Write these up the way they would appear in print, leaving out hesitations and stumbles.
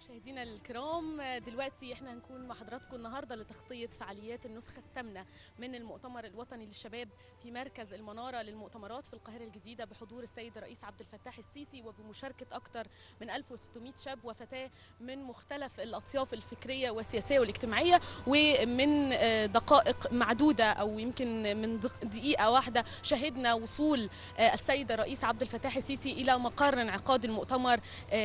مشاهدينا الكرام، دلوقتي احنا هنكون مع حضراتكم النهارده لتغطيه فعاليات النسخه الثامنه من المؤتمر الوطني للشباب في مركز المناره للمؤتمرات في القاهره الجديده بحضور السيد الرئيس عبد الفتاح السيسي وبمشاركه اكثر من 1600 شاب وفتاه من مختلف الاطياف الفكريه والسياسيه والاجتماعيه. ومن دقائق معدوده او يمكن من دقيقه واحده شهدنا وصول السيد الرئيس عبد الفتاح السيسي الى مقر انعقاد المؤتمر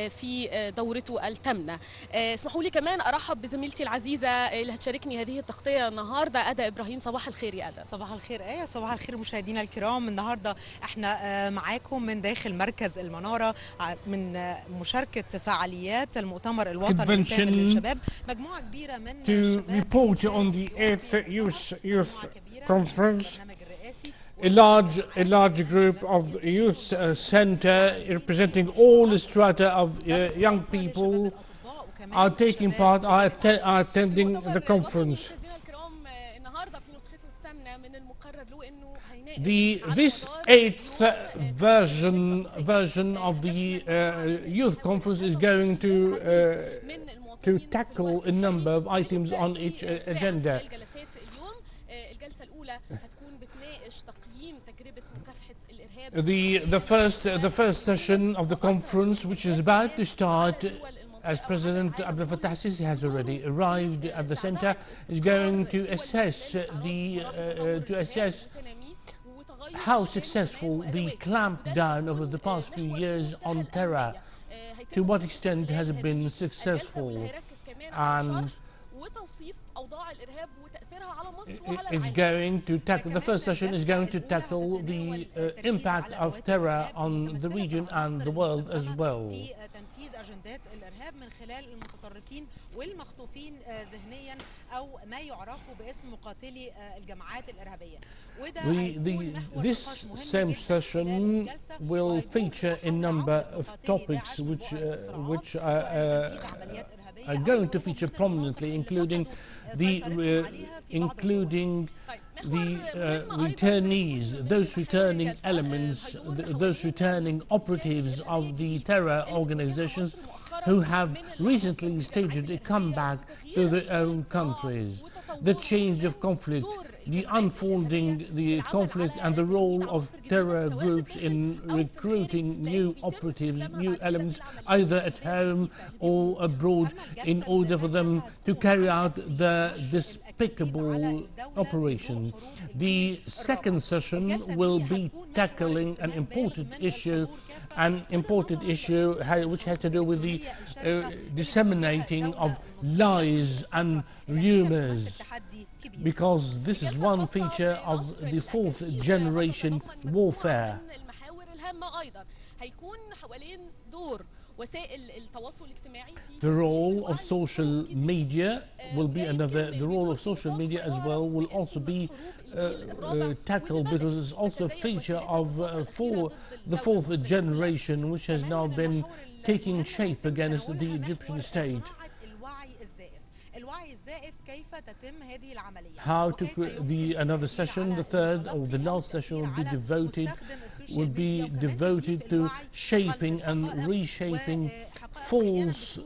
في دورته الثامنه. اسمحوا لي كمان ارحب بزميلتي العزيزه اللي هتشاركني هذه التغطيه النهارده، أدا إبراهيم. صباح الخير يا أدا. صباح الخير آية، صباح الخير مشاهدينا الكرام. النهارده احنا معاكم من داخل مركز المناره من مشاركه فعاليات المؤتمر الوطني الثامن للشباب. مجموعه كبيره من to report on the 8th youth conference. A large group of youth center representing all the strata of young people are taking part, are attending the conference. This 8th version of the youth conference is going to tackle a number of items on each agenda. The first session of the conference, which is about to start, as President Abdel Fattah Sisi has already arrived at the center, is going to assess how successful the clampdown over the past few years on terror, to what extent has it been successful, and it's going to tackle, the first session is going to tackle the impact of terror on the region and the world as well. أجندات الإرهاب من خلال المتطرفين والمخطوفين ذهنيا أو ما يعرفوا باسم مقاتلي الجماعات الإرهابية. This same session will feature a number of topics which are going to feature prominently, including the returnees, those returning elements, those returning operatives of the terror organizations who have recently staged a comeback to their own countries. The change of conflict, the unfolding the conflict, and the role of terror groups in recruiting new operatives, new elements, either at home or abroad, in order for them to carry out the despicable operation. The second session will be tackling an important issue which has to do with the disseminating of lies and rumors, because this is one feature of the fourth generation warfare. The role of social media will be another. The role of social media as well will also be tackled, because it's also a feature of the fourth generation, which has now been taking shape against the Egyptian state. How to another session, the third or the last session, will be devoted to shaping and reshaping false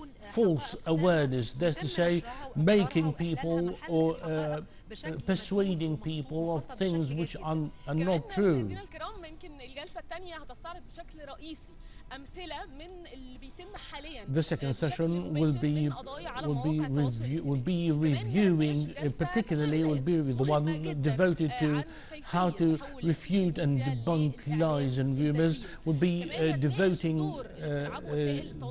awareness. That's to say, making people or persuading people of things which are not true. The second session will be reviewing, particularly will be the one devoted to how to refute and debunk lies and rumors. Will be devoting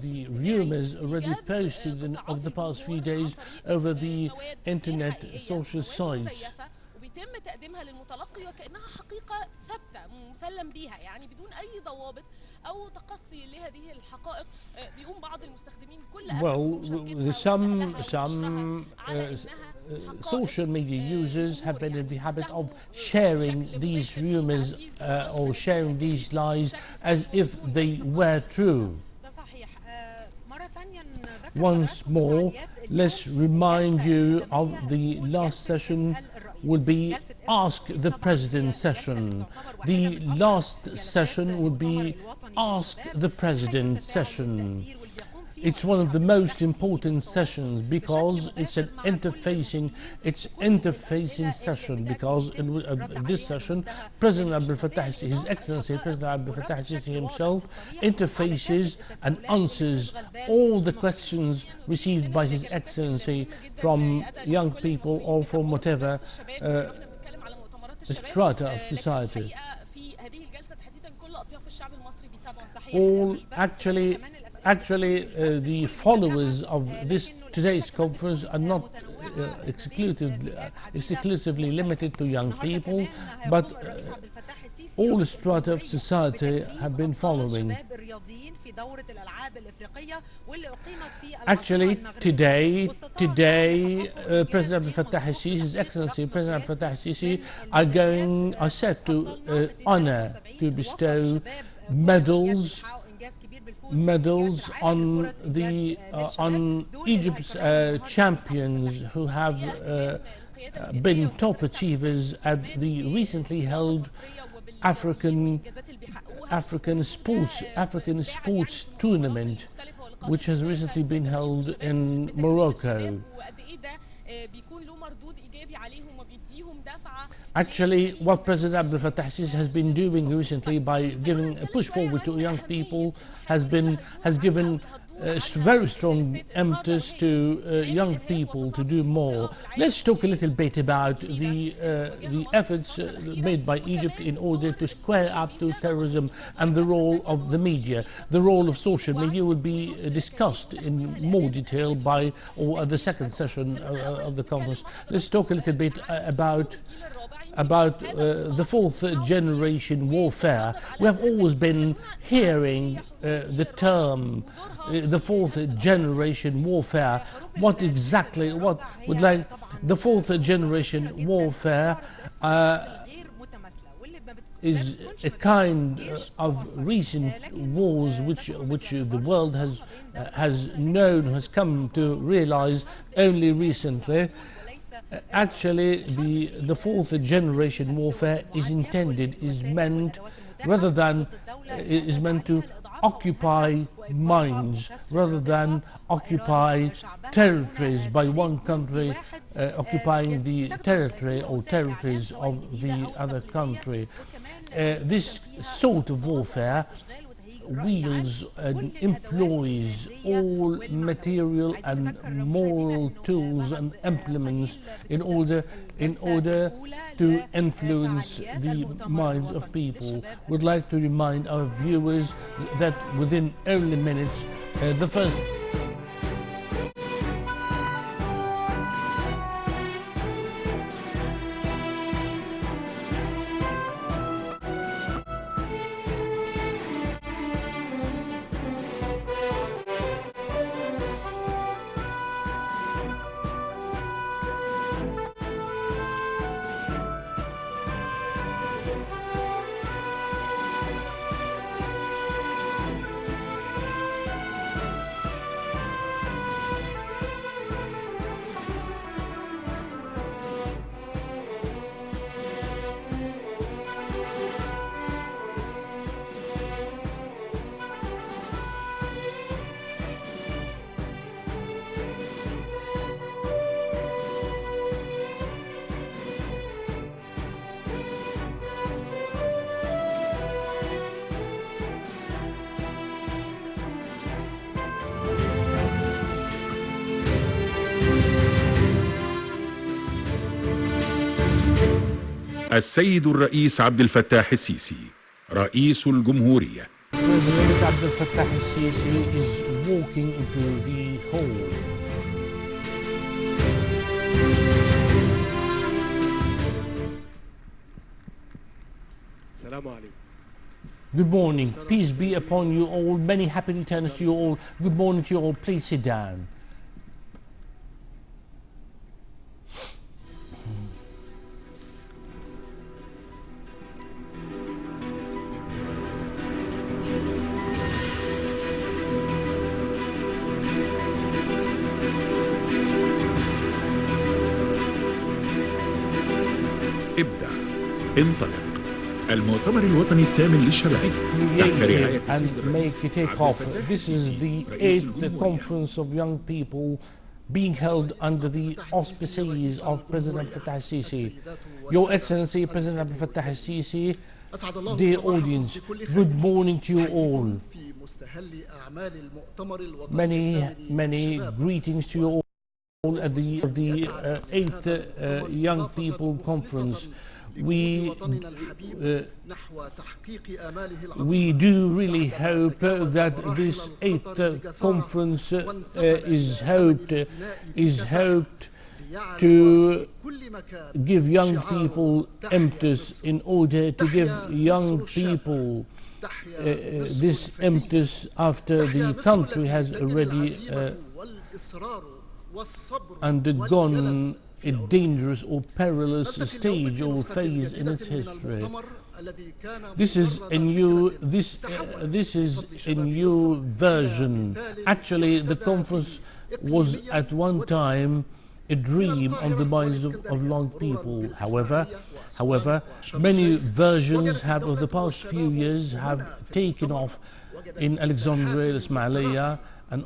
the rumors already posted of the past few days over the internet social sites. يتم تقديمها للمتلقي وكأنها حقيقة ثابتة مسلم بيها، يعني بدون أي ضوابط أو تقصي لهذه الحقائق. بيقوم بعض المستخدمين كل social media users have been in the habit of sharing these rumors or sharing these lies as if they were true. Once more, let's remind you of the last session. Will be Ask the President session. The last session will be Ask the President session. it's one of the most important sessions because it's an interfacing session, because in this session President Abdel Fattah al-Sisi, His Excellency President Abdel Fattah al-Sisi himself, interfaces and answers all the questions received by His Excellency from young people or from whatever strata of society. All actually the followers of today's conference are not exclusively limited to young people, but all strata of society have been following. Actually, today, President Abdel Fattah al-Sisi, His Excellency President Abdel Fattah al-Sisi, are set to honor, to bestow medals on Egypt's champions who have been top achievers at the recently held African sports tournament, which has recently been held in Morocco. Actually, what President Abdel Fattah al-Sisi has been doing recently by giving a push forward to young people has given very strong impetus to young people to do more. Let's talk a little bit about the efforts made by Egypt in order to square up to terrorism and the role of the media. The role of social media will be discussed in more detail at the second session of the conference. Let's talk a little bit about the fourth generation warfare. We have always been hearing the term the fourth generation warfare. What would like the fourth generation warfare is a kind of recent wars which the world has come to realize only recently. Actually, the fourth generation warfare is meant to occupy minds rather than occupy territories by one country occupying the territory or territories of the other country. This sort of warfare wields and employs all material and moral tools and implements in order to influence the minds of people. Would like to remind our viewers that within only minutes, the first السيد الرئيس عبد الفتاح السيسي رئيس الجمهورية. President Abdel Fattah al-Sisi is walking into the hall. السلام عليكم. Good morning. Peace be upon you all. Many happy returns to you all. Good morning to you all. Please sit down. ابدأ، انطلق، المؤتمر الوطني الثامن للشباب تحت رعاية and make it take off. This is the 8th conference of young people being held under the auspices of President Fattah al-Sisi. Your Excellency, President Abdel Fattah al-Sisi, dear audience, good morning to you all. Many greetings to you all at the 8th Young People Conference. We do really hope that this 8th conference is hoped to give young people impetus, in order to give young people this impetus after the country has already undergone a dangerous or perilous stage or phase in its history. This is a new version. Actually, the conference was at one time a dream on the minds of young people. However, many versions have, of the past few years, have taken off in Alexandria, Ismailia, and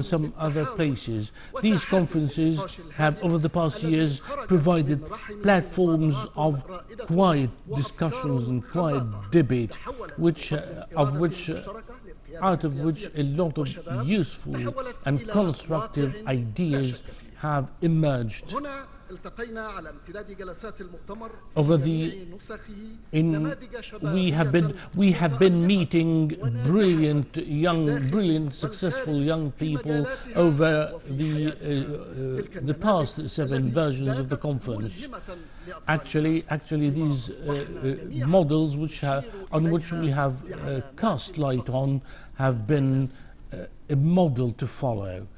some other places. These conferences have, over the past years, provided platforms of quiet discussions and quiet debate, out of which a lot of useful and constructive ideas have emerged. We have been meeting brilliant, successful young people over the past 7 versions of the conference. Actually, these models on which we have cast light on have been a model to follow.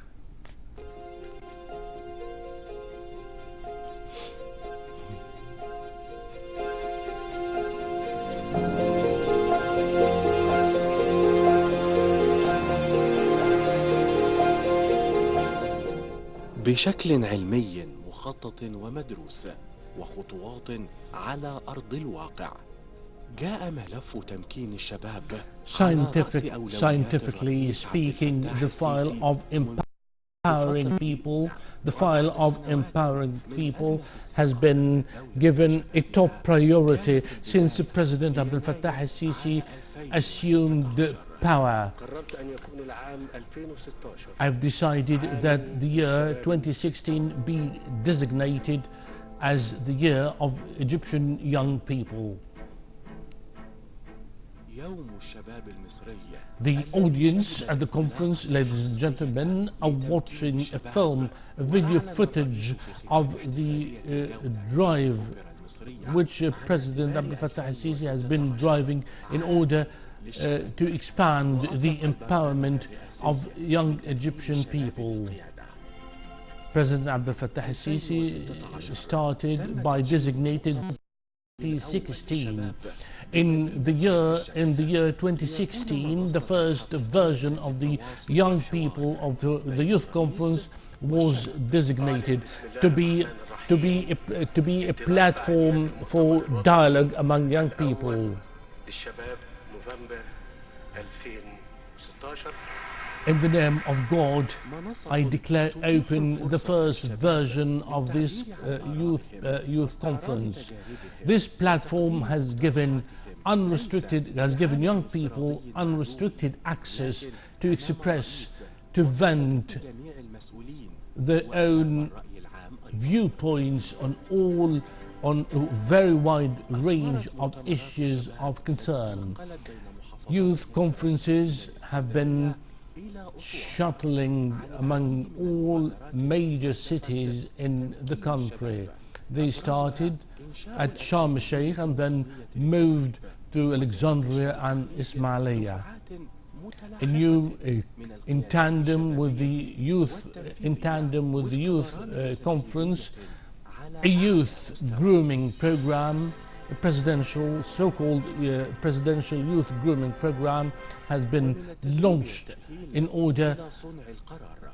بشكل علمي مخطط ومدروس وخطوات على أرض الواقع جاء ملف تمكين الشباب. Scientifically speaking, the file of empowering people has been given a top priority since President Abdel Fattah al-Sisi assumed power. I've decided that the year 2016 be designated as the year of Egyptian young people. The audience at the conference, ladies and gentlemen, are watching a video footage of the drive which President Abdel Fattah al-Sisi has been driving in order to expand the empowerment of young Egyptian people. President Abdel Fattah al-Sisi started by designating 2016. In the year 2016, the first version of the young people of the youth conference was designated to be a platform for dialogue among young people. In the name of God, I declare open the first version of this youth conference. This platform has given young people unrestricted access to express, to vent their own viewpoints on a very wide range of issues of concern. Youth conferences have been shuttling among all major cities in the country. They started at Sharm el-Sheikh and then moved to Alexandria and Ismailia. In tandem with the youth conference, a youth grooming program presidential, so-called presidential youth grooming program has been launched in order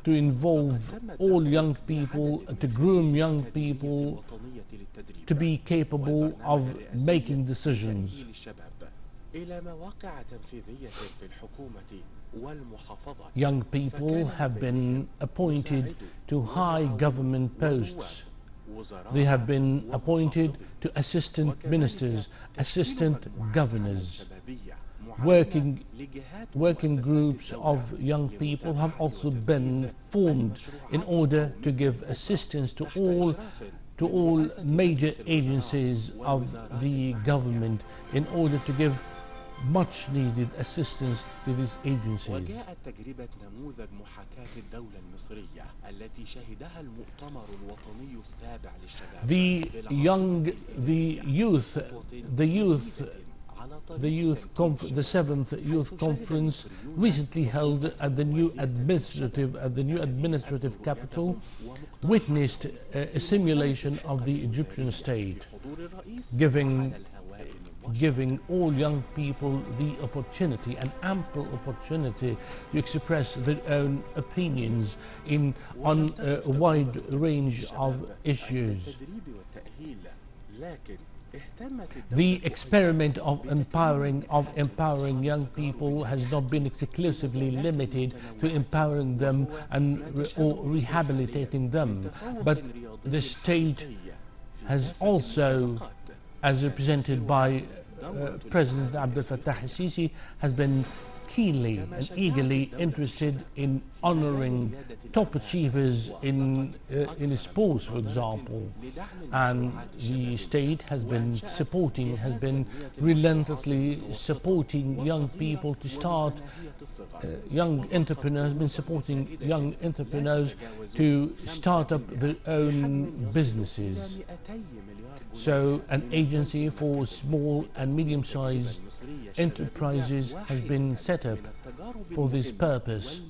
to involve all young people, to groom young people to be capable of making decisions. Young people have been appointed to high government posts. They have been appointed to assistant ministers, assistant governors. Working groups of young people have also been formed in order to give assistance to all major agencies of the government in order to give much needed assistance to these agencies. The seventh youth conference recently held at the new administrative capital witnessed a simulation of the Egyptian state, giving all young people the opportunity, an ample opportunity, to express their own opinions on a wide range of issues. The experiment of empowering young people has not been exclusively limited to empowering them or rehabilitating them, but the state has also, as represented by President Abdel Fattah al-Sisi, has been keenly and eagerly interested in honoring top achievers in sports, for example, and the state has been relentlessly supporting young people to start young entrepreneurs to start up their own businesses. So an agency for small and medium-sized enterprises has been set up for this purpose.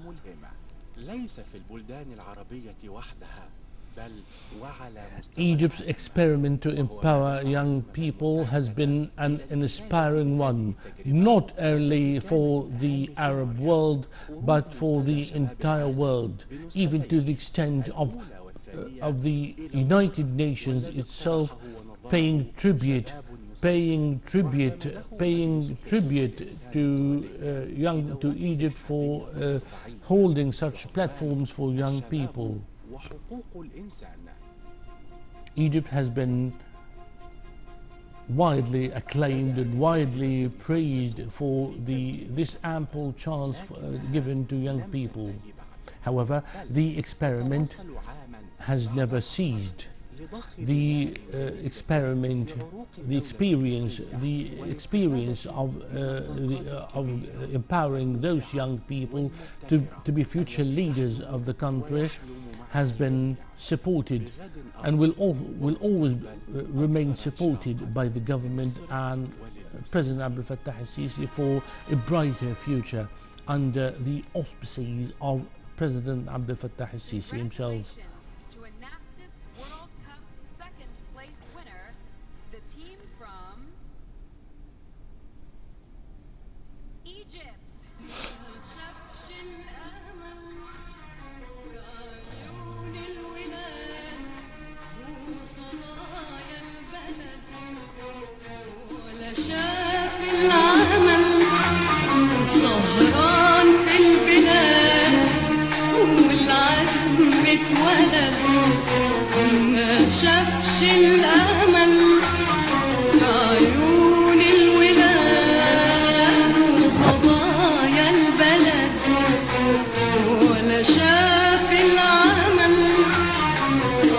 Egypt's experiment to empower young people has been an inspiring one, not only for the Arab world, but for the entire world, even to the extent of the United Nations itself paying tribute to Egypt for holding such platforms for young people. Egypt has been widely acclaimed and widely praised for this ample chance given to young people. However, the experiment has never ceased. The experience of empowering those young people to be future leaders of the country has been supported and will always remain supported by the government and President Abdel Fattah al-Sisi for a brighter future under the auspices of President Abdel Fattah al-Sisi himself. شافش الأمل في عيون الولاد وصبايا البلد ولا شاف العمل سهران في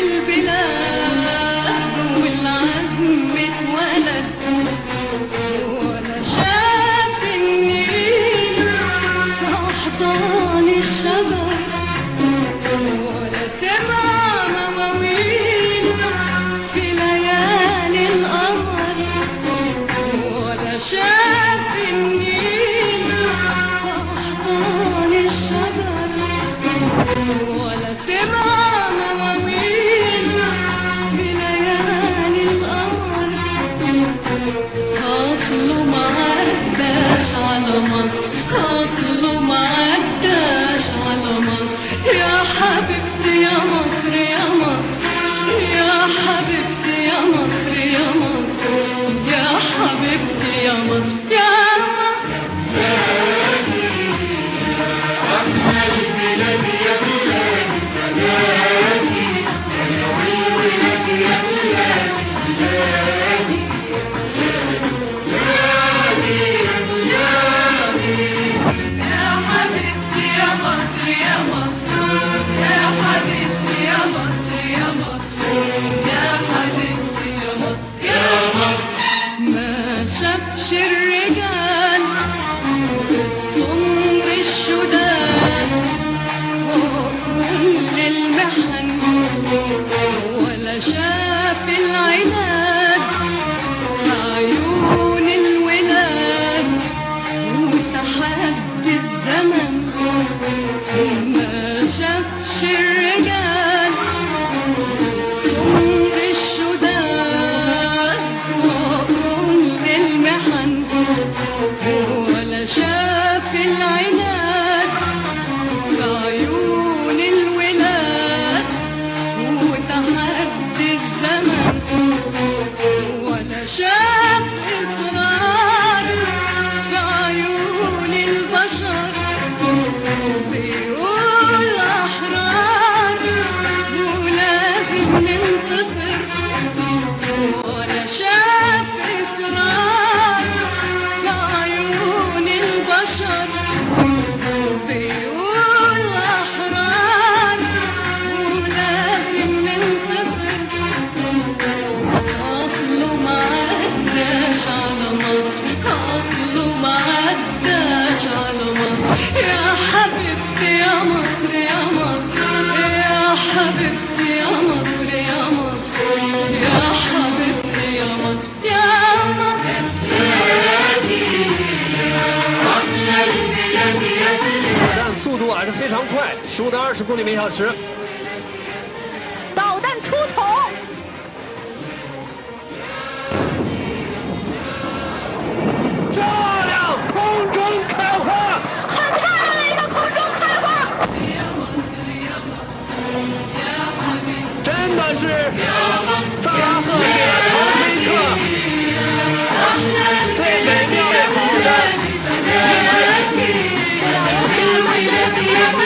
البلاد والعزم اتولد ولا شاف النيل في أحضان الشجر ولا سمع شاف النيل أحضان الشجر ولا سمع مواويل بليالي القمر على مصر أصله ما عداش على مصر يا حبيبتي يا مصر يا مصر يا حبيبتي يا مصر يا مصر يا حبيبتي يا مصر يا مصر ما شافش الرجال السمر الشداد كل المحن ولا شاف العناد في عيون الولاد وتحدي الزمن ما شافش الرجال السمر الشداد وكل المحن ولا شاف العناد في عيون الولاد وتحدي الزمن ولا شاف إصرار في عيون البشر بيقول أحرار ولازم ننتصر ولا شاف إصرار في عيون البشر بيقول أحرار ولازم ننتصر أصله ما عداش على مصر أصله ما عداش على مصر يا حبيبتي يا مصر يا مصر يا حبيبتي يا مصر يا مصر يا حبيبتي يا مصر يا مصر但速度还是非常快，15到20公里每小时。导弹出筒，漂亮，空中开花，很漂亮的一个空中开花。真的是萨拉赫里的陶菲克，最美妙的好人，是的，我想到现在的他们。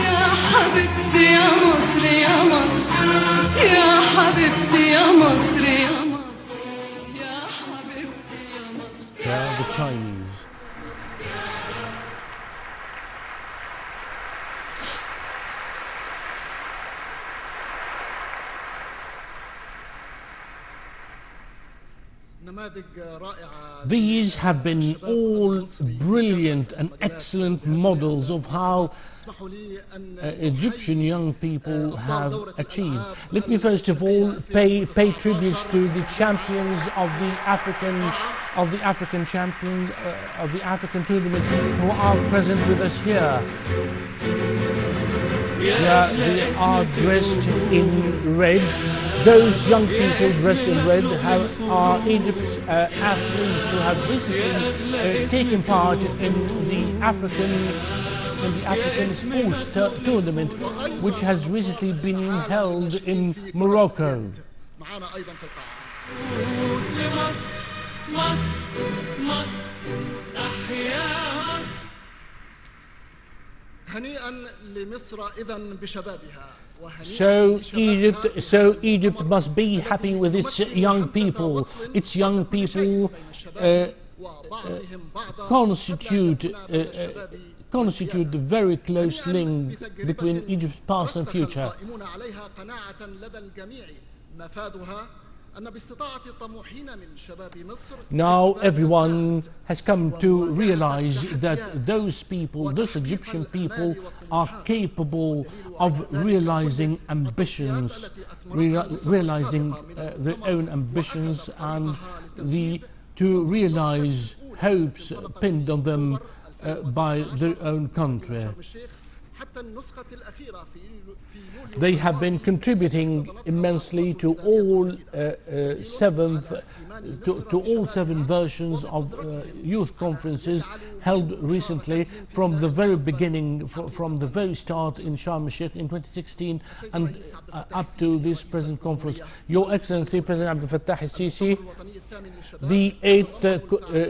يا حبيبتي يا مصر يا مصر يا حبيبتي يا مصر يا مصر يا حبيبتي يا مصر The Chinese. These have been all brilliant and excellent models of how Egyptian young people have achieved. Let me first of all pay tributes to the champions of the African champion of the African tournament who are present with us here. Yeah, they are dressed in red. Those young people dressed in red are Egypt's athletes who have recently taken part in the African sports tournament, which has recently been held in Morocco. So Egypt must be happy with its young people. Its young people constitute the very close link between Egypt's past and future. Now everyone has come to realize that those people, those Egyptian people, are capable of realizing ambitions, realizing their own ambitions, and to realize hopes pinned on them by their own country. They have been contributing immensely to all seven versions of youth conferences held recently, from the very beginning, from the very start in Sharm el-Sheikh in 2016 and up to this present conference. Your Excellency, President Abdel Fattah el-Sisi, the 8th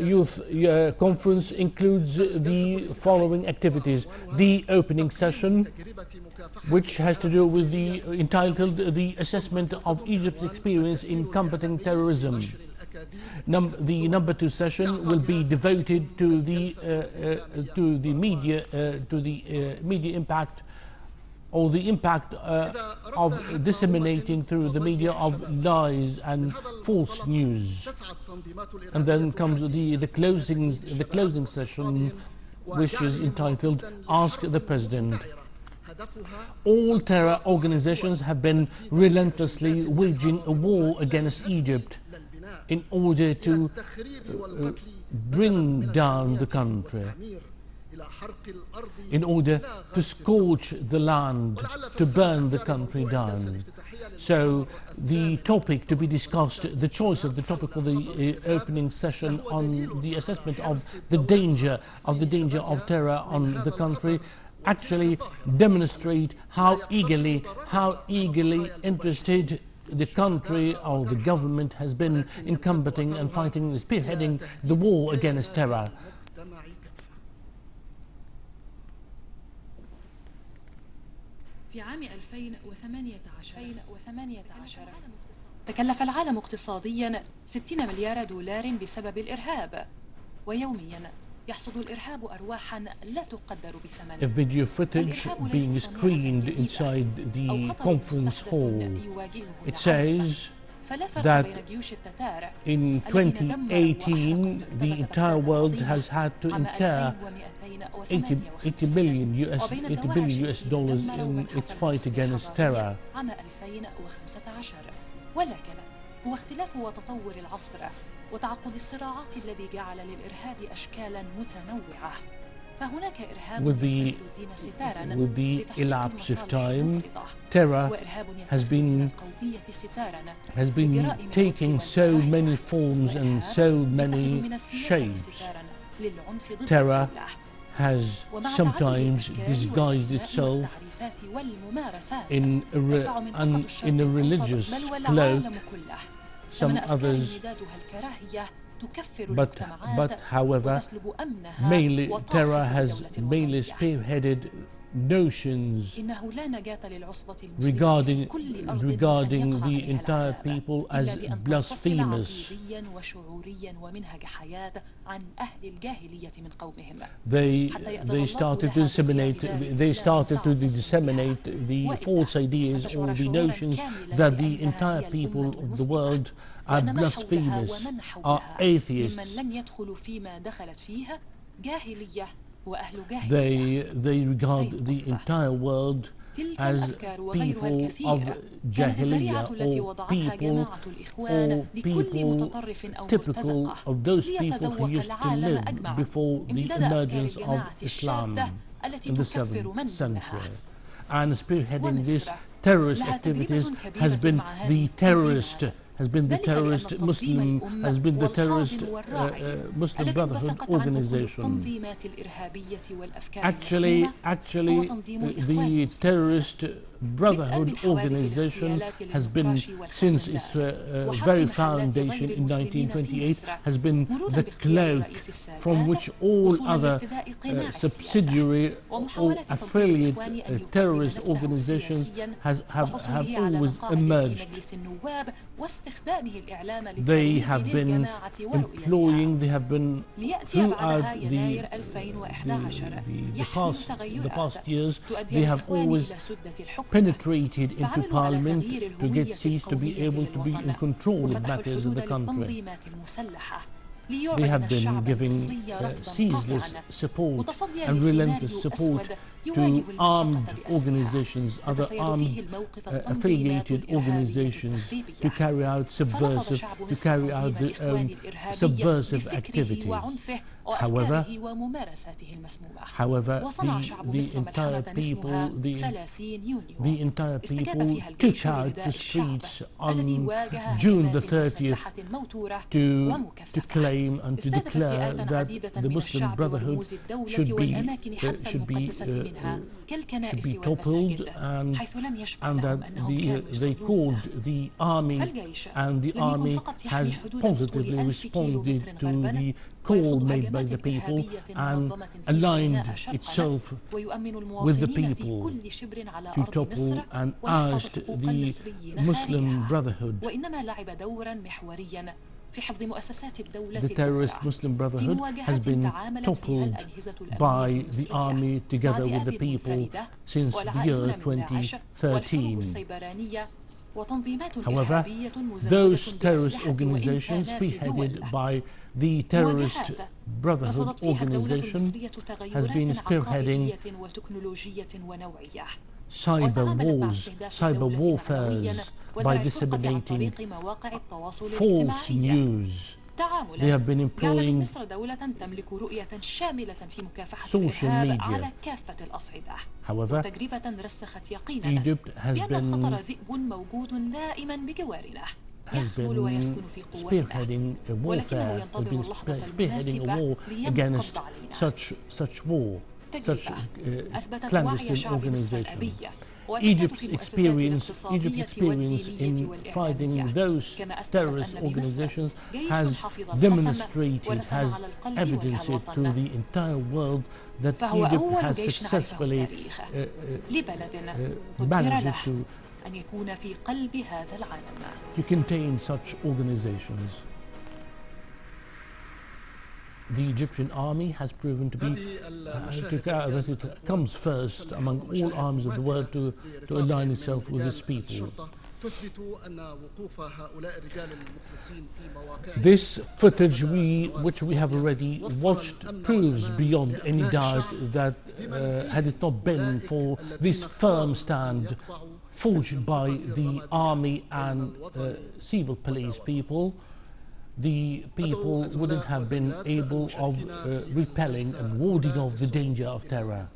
Youth Conference includes the following activities: the opening session, which has to do with entitled "The Assessment of Egypt's Experience in Combating Terrorism." The number 2 session will be devoted to the media impact, or the impact of disseminating through the media of lies and false news. And then comes the closing session, which is entitled "Ask the President." All terror organizations have been relentlessly waging a war against Egypt in order to bring down the country, in order to scorch the land, to burn the country down. So the topic to be discussed, the choice of the topic for the opening session on the assessment of the danger of terror on the country, actually demonstrate how eagerly interested the country or the government has been in combating and fighting, spearheading the war against terror. في عام 2018 تكلف العالم اقتصاديا 60 مليار دولار بسبب الإرهاب، ويوميا يحصد الإرهاب أرواحا لا تقدر بثمن. A video footage being screened inside the conference hall. It says that in 2018 the entire world has had to incur $80 billion US dollars in its fight against terror. ولكن هو اختلاف وتطور العصر وتعقد الصراعات الذي جعل للإرهاب أشكالا متنوعة. فهناك إرهاب with the elapse of time, terror has been taking so many forms and so many shapes. Terror has sometimes disguised itself in a religious cloak, some others, but however, terror has mainly spearheaded notions regarding the entire people as blasphemous. They started to disseminate the false ideas or the notions that the entire people of the world are blasphemous, are atheists. They regard the entire world as people of Jahiliyyah, or people typical of those people who used to live before the emergence of Islam in the 7th century. And spearheading these terrorist activities has been the terrorist Muslim Brotherhood organization. Actually, the terrorist Brotherhood organization has been, since its very foundation in 1928, has been the cloak from which all other subsidiary or affiliate terrorist organizations have always emerged. They have been employing, throughout the past years, they have always penetrated into parliament to get seats to be able to be in control of matters in the country. They have been giving ceaseless support and relentless support to armed organizations, other armed affiliated organizations, to carry out their own subversive activity. وأفكاره وممارساته المسمومة. وصنع شعب مصر ملحمة اسمها 30 يونيو استجاب فيها الجيش لنداء الشعب الذي واجه هجمات مسلحة موتورة ومكثفة. استهدفت فئات عديدة من الشعب ورموز الدولة والأماكن حتى المقدسة منها كالكنائس والمساجد، حيث لم يشفع لهم أنهم كانوا يصلون. فالجيش لم يكن فقط يحمي حدودا بطول 1000 كيلومتر غربا، call made by the people and aligned itself with the people to topple and oust the Muslim Brotherhood. وإنما لعب دورا محوريا في حفظ مؤسسات الدولة The terrorist Muslim Brotherhood has been toppled by the army together with the people since the year 2013. However, those terrorist organizations spearheaded by the terrorist Brotherhood organization has been spearheading cyber wars, cyber warfares by disseminating false news. They have been employing social media. However, Egypt has been spearheading a warfare, has been spearheading a war against such war, such clandestine organizations. Egypt's experience in fighting those terrorist organizations has demonstrated, has evidenced it to the entire world that Egypt has successfully managed to contain such organizations. The Egyptian army has proven to be that it comes first among all armies of the world to align itself with its people. This footage which we have already watched proves beyond any doubt that had it not been for this firm stand forged by the army and civil police people, the people wouldn't have been able of repelling and warding off the danger of terror.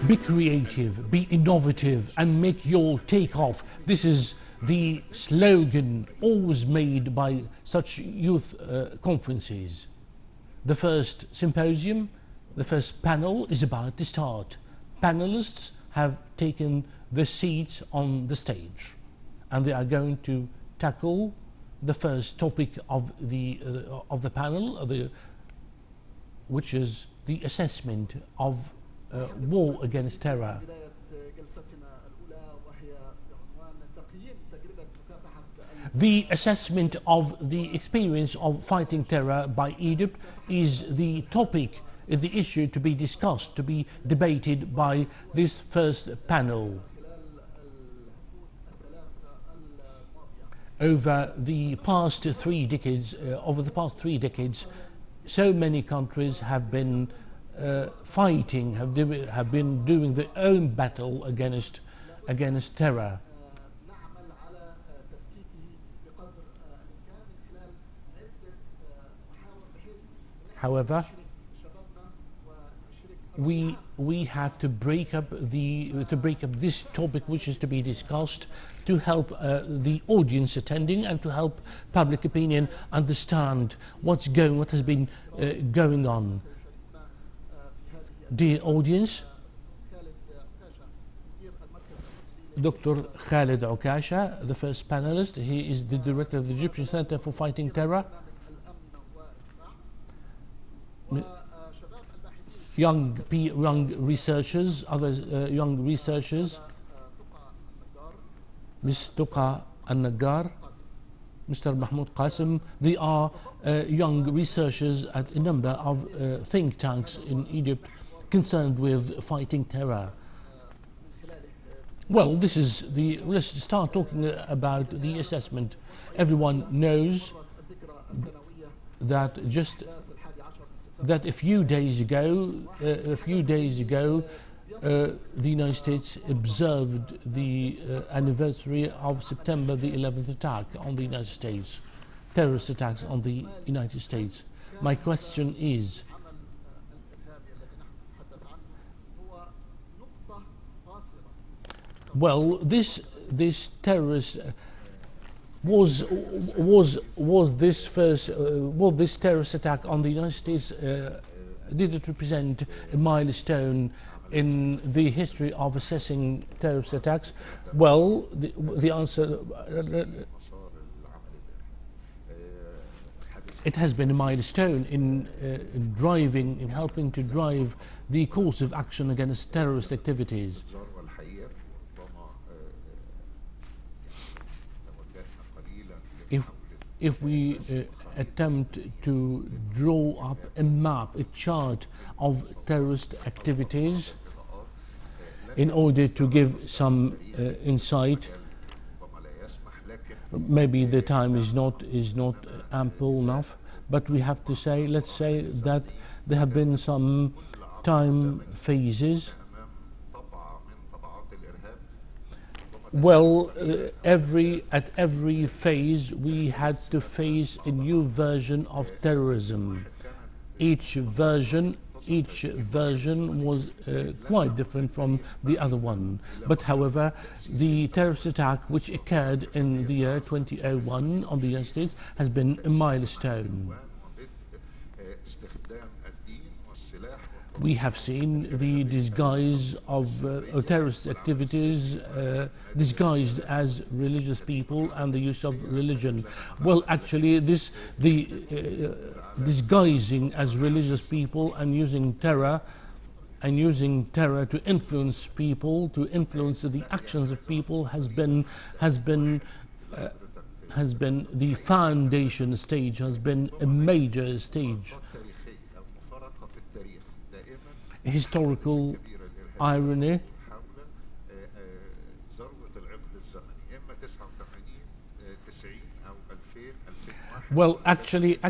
Be creative, be innovative, and make your takeoff. This is the slogan always made by such youth conferences. The first symposium, the first panel is about to start. Panelists have taken the seats on the stage and they are going to tackle the first topic of the panel, which is the assessment of war against terror. The assessment of the experience of fighting terror by Egypt is the topic, the issue to be discussed, to be debated by this first panel. Over the past 3 decades, so many countries have been fighting, have been doing their own battle against terror. However, we have to break up this topic which is to be discussed, to help the audience attending and to help public opinion understand what has been going on. Dear audience, Dr. Khalid Okasha, the first panelist, he is the director of the Egyptian Center for Fighting Terror. Young researchers, Ms. Tuqa Al-Naggar, Mr. Mahmoud Qasim, they are young researchers at a number of think tanks in Egypt concerned with fighting terror. Well, this is the. Let's start talking about the assessment. Everyone knows that that a few days ago, the United States observed the anniversary of September the 11th attack on the United States, terrorist attacks on the United States. My question is, well, this terrorist was this terrorist attack on the United States, did it represent a milestone in the history of assessing terrorist attacks? Well, the answer, it has been a milestone in helping to drive the course of action against terrorist activities. If we attempt to draw up a map, a chart of terrorist activities, in order to give some insight, maybe the time is not ample enough, but we have to say, let's say that there have been some time phases. Well, at every phase we had to face a new version of terrorism. Each version was quite different from the other one. But however, the terrorist attack which occurred in the year 2001 on the United States has been a milestone. We have seen the disguise of terrorist activities disguised as religious people and the use of religion. Well, actually, disguising as religious people and using terror to influence people, to influence the actions of people, has been the foundation stage, has been a major stage. Historical irony. Well, actually,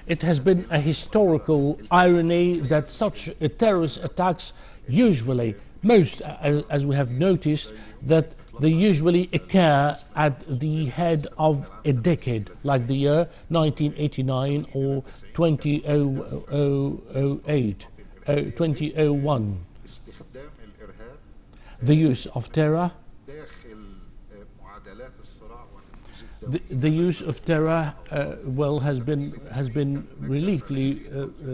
it has been a historical irony that such terrorist attacks usually, as we have noticed, that they usually occur at the head of a decade, like the year 1989 or 2008. 2001. The use of terror. The use of terror, well, has been reliefly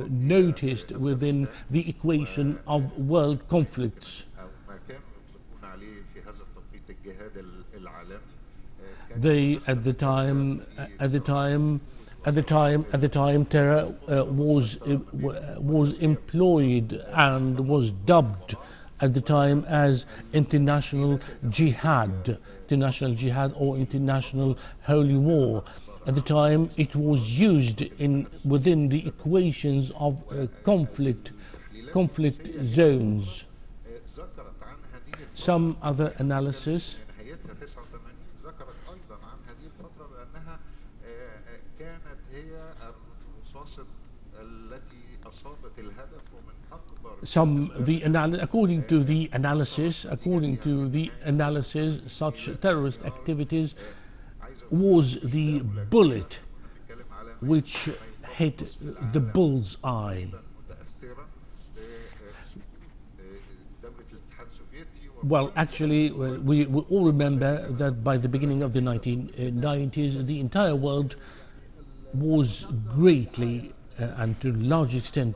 noticed within the equation of world conflicts. At the time, terror was employed and was dubbed at the time as international jihad or international holy war. At the time, it was used within the equations of conflict zones. Some other analysis according to the analysis, such terrorist activities was the bullet which hit the bull's eye. Well, actually, we all remember that by the beginning of the 1990s, the entire world was greatly and to a large extent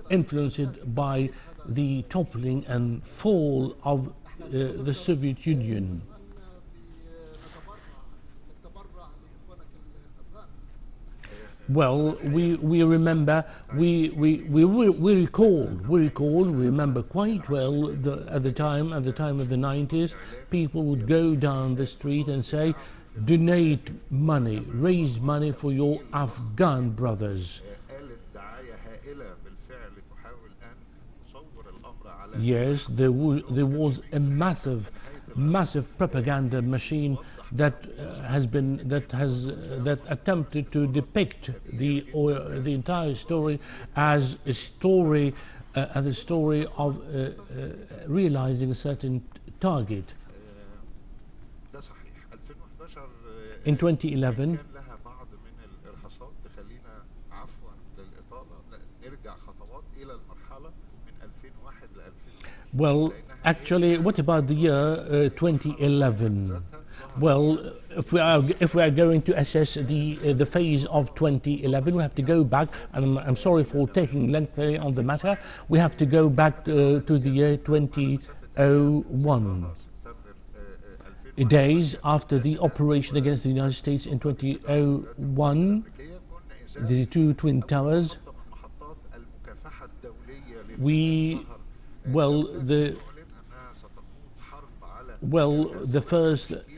influenced by the toppling and fall of the Soviet Union. Well, we remember, we remember quite well at the time of the 90s, people would go down the street and say, donate money, raise money for your Afghan brothers. Yes, there was a massive massive propaganda machine that that attempted to depict the entire story as a story of realizing a certain target. In 2011, well, actually, what about the year 2011? Well, if we are going to assess the phase of 2011, we have to go back. And I'm sorry for taking lengthily on the matter. We have to go back to the year 2001. Days after the operation against the United States in 2001, the two Twin Towers.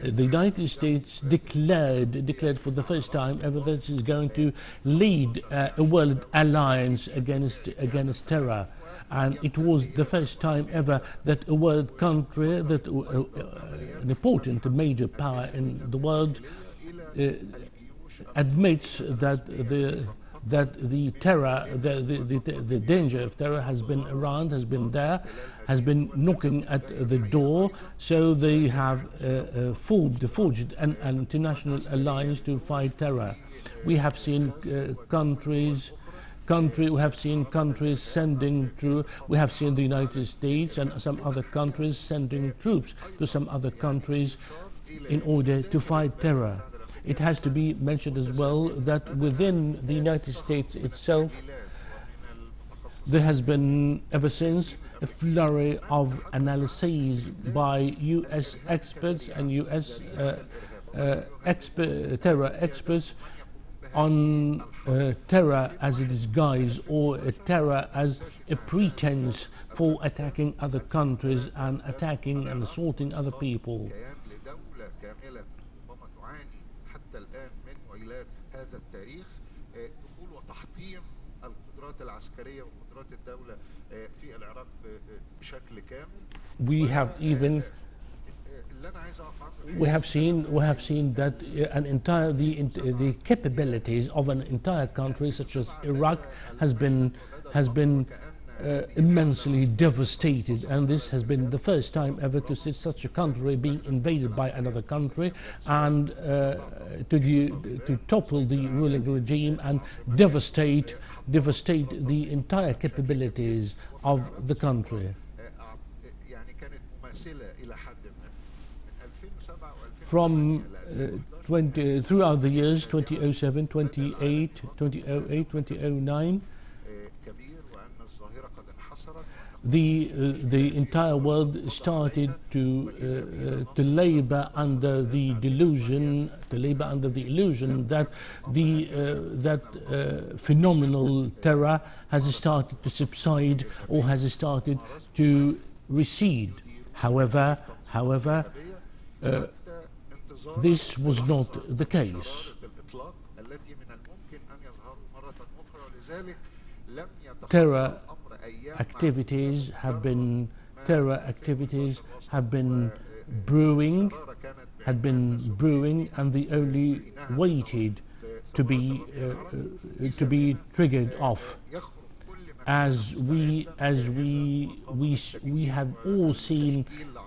The United States declared for the first time ever that it is going to lead a world alliance against terror, and it was the first time ever that a world country, an important major power in the world, admits that the terror, the danger of terror has been around, has been there, has been knocking at the door. So they have forged an international alliance to fight terror. We have seen countries sending troops. We have seen the United States and some other countries sending troops to some other countries in order to fight terror. It has to be mentioned as well that within the United States itself, there has been ever since a flurry of analyses by US experts and US terror experts on terror as a disguise or a terror as a pretense for attacking other countries and attacking and assaulting other people. We have seen that the capabilities of an entire country such as Iraq has been immensely devastated, and this has been the first time ever to see such a country being invaded by another country and to topple the ruling regime and devastate the entire capabilities of the country. From throughout the years 2007, 2008, 2009, the entire world started to labor under the delusion, that phenomenal terror has started to subside or has started to recede. However, this was not the case. Terror activities have been brewing, and they only waited to be triggered off. As we have all seen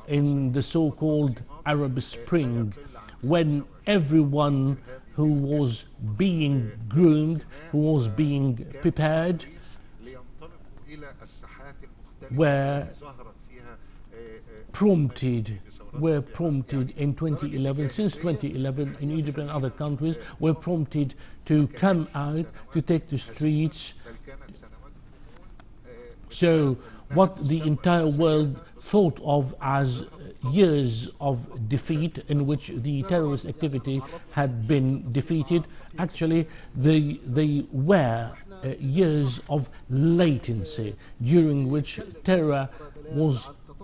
in the so-called Arab Spring, when everyone who was being groomed, who was being prepared, were prompted in 2011, since 2011 in Egypt and other countries, were prompted to come out, to take the streets. So what the entire world thought of as years of defeat in which the terrorist activity had been defeated, actually they were years of latency during which terror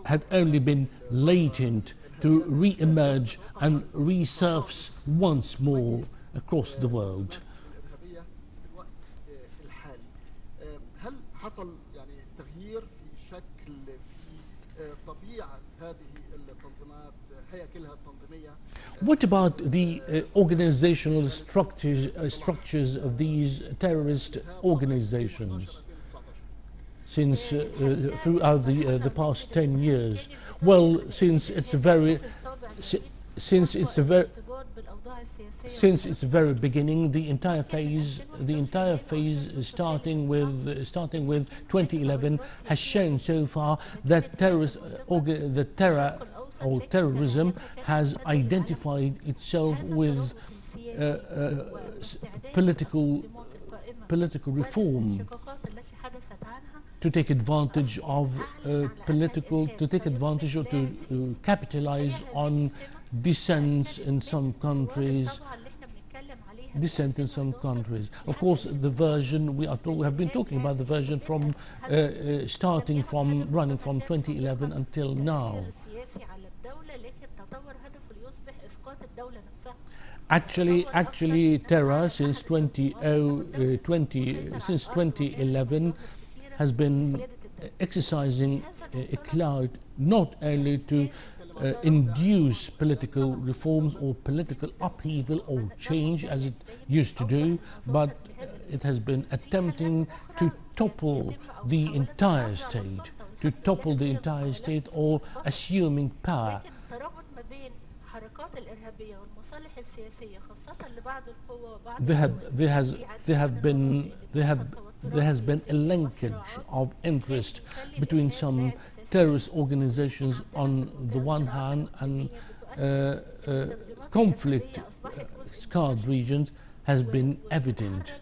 had only been latent to re-emerge and resurface once more across the world. What about the organizational structures of these terrorist organizations since throughout the past 10 years? Well, since it's the very beginning, the entire phase starting with 2011 has shown so far that terrorism has identified itself with political reform to take advantage of or to capitalize on dissent in some countries. Of course, the version we have been talking about the version from running from 2011 until now. Actually, terror since 2011 has been exercising a cloud not only to induce political reforms or political upheaval or change as it used to do, but it has been attempting to topple the entire state, or assuming power. There has been a linkage of interest between some terrorist organizations on the one hand and conflict-scarred regions has been evident.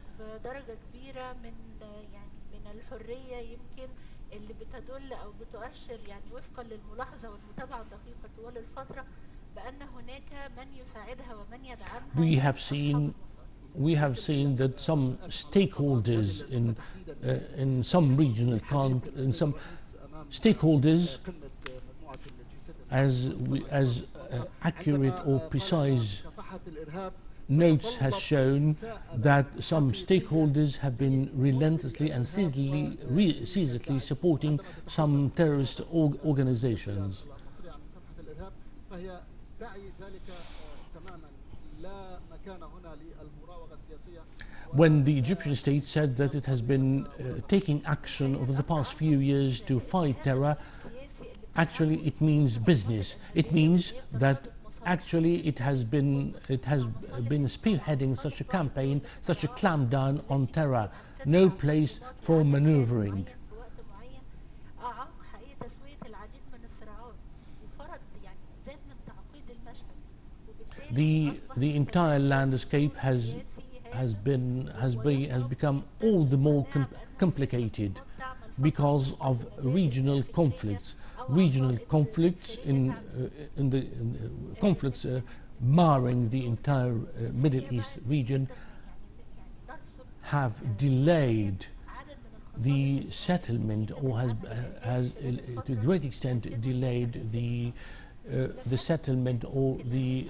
We have seen that some stakeholders in some regional stakeholders as accurate or precise notes has shown that some stakeholders have been relentlessly and ceaselessly supporting some terrorist organizations. When the Egyptian state said that it has been taking action over the past few years to fight terror, actually it means business. It means that actually it has been spearheading such a campaign, such a clampdown on terror. No place for maneuvering. The entire landscape has become all the more complicated because of regional conflicts. Conflicts marring the entire Middle East region have delayed the settlement, or has to a great extent delayed the settlement or the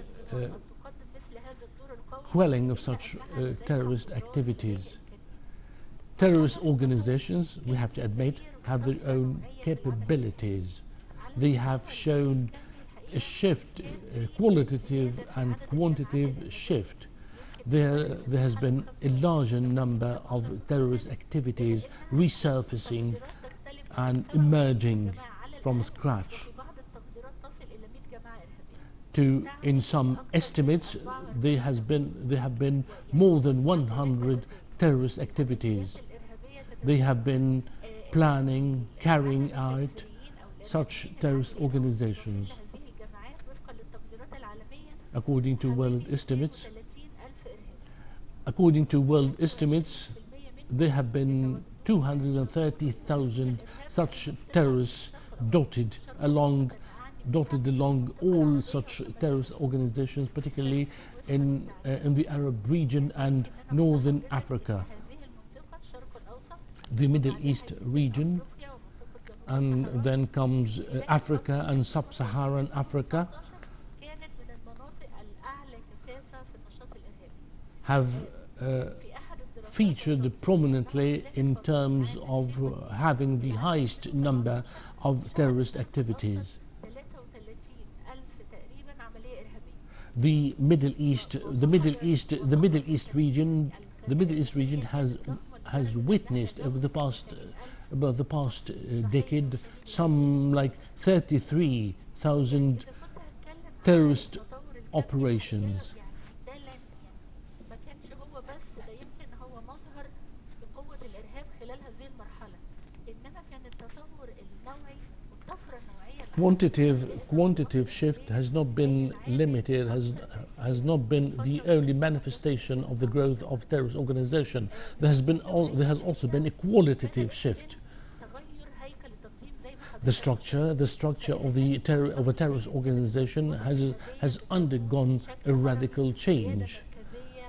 quelling of such terrorist activities. Terrorist organizations, we have to admit, have their own capabilities. They have shown a shift, a qualitative and quantitative shift. There has been a larger number of terrorist activities resurfacing and emerging from scratch. In some estimates, there have been more than 100 terrorist activities. They have been planning, carrying out such terrorist organizations. According to world estimates, there have been 230,000 such terrorists dotted along all such terrorist organizations, particularly in the Arab region and Northern Africa, the Middle East region, and then comes Africa and Sub-Saharan Africa, have featured prominently in terms of having the highest number of terrorist activities. The Middle East region has witnessed over the past decade some like 33,000 terrorist operations. Quantitative shift has not been limited, has not been the only manifestation of the growth of terrorist organization. There has also been a qualitative shift. The structure of a terrorist organization has undergone a radical change.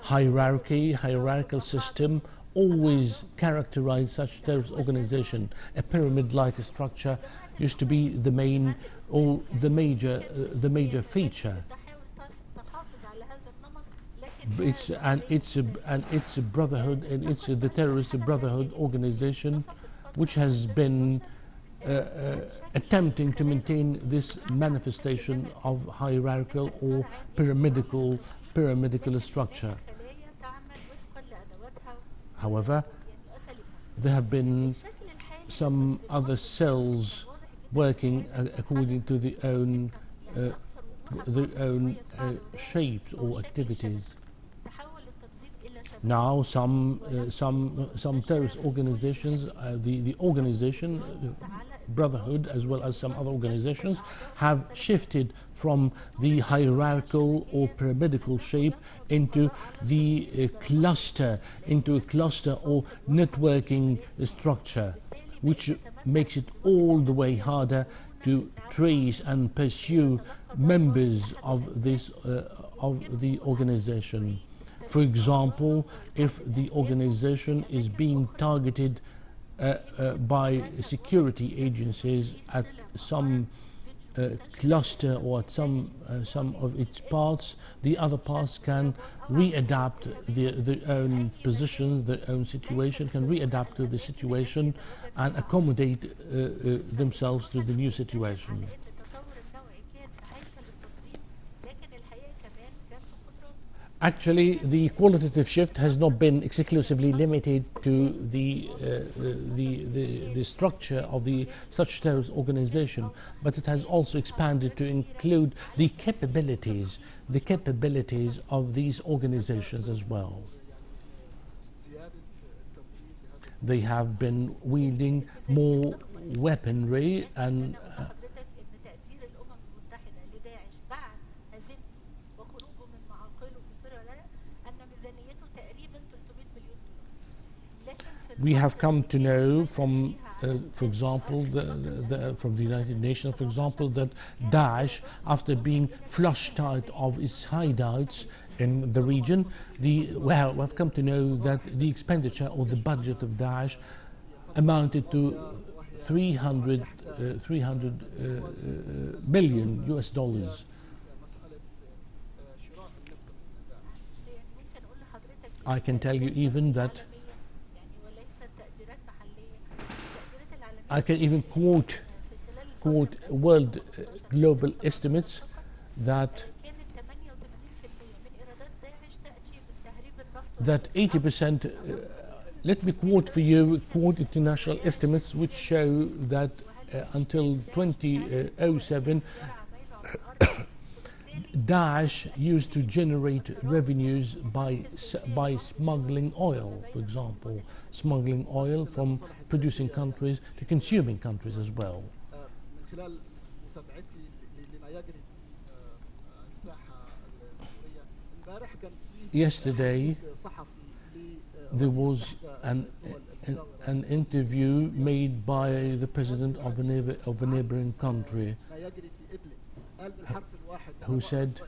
Hierarchical system always characterized such terrorist organization. A pyramid-like structure used to be the main or the major feature. It's a brotherhood, and it's the terrorist brotherhood organization which has been attempting to maintain this manifestation of hierarchical or pyramidal structure. However, there have been some other cells working according to their own shapes or activities. Now, some terrorist organizations, the organization Brotherhood, as well as some other organizations, have shifted from the hierarchical or pyramidal shape into the cluster or networking structure, which makes it all the way harder to trace and pursue members of this of the organization. For example, if the organization is being targeted by security agencies at some cluster or at some of its parts, the other parts can readapt their own position, their own situation, can readapt to the situation and accommodate themselves to the new situation. Actually, the qualitative shift has not been exclusively limited to the structure of such terrorist organization, but it has also expanded to include the capabilities of these organizations as well. They have been wielding more weaponry and we have come to know from, for example, from the United Nations, for example, that Daesh, after being flushed out of its hideouts in the region, we've come to know that the expenditure or the budget of Daesh amounted to 300 million US dollars. I can tell you even that I can even quote world global estimates that 80%. Let me quote for you international estimates which show that until 2007, Daesh used to generate revenues by smuggling oil, for example, smuggling oil from producing countries to consuming countries as well. Yesterday, there was an interview made by the president of a neighboring country, who said,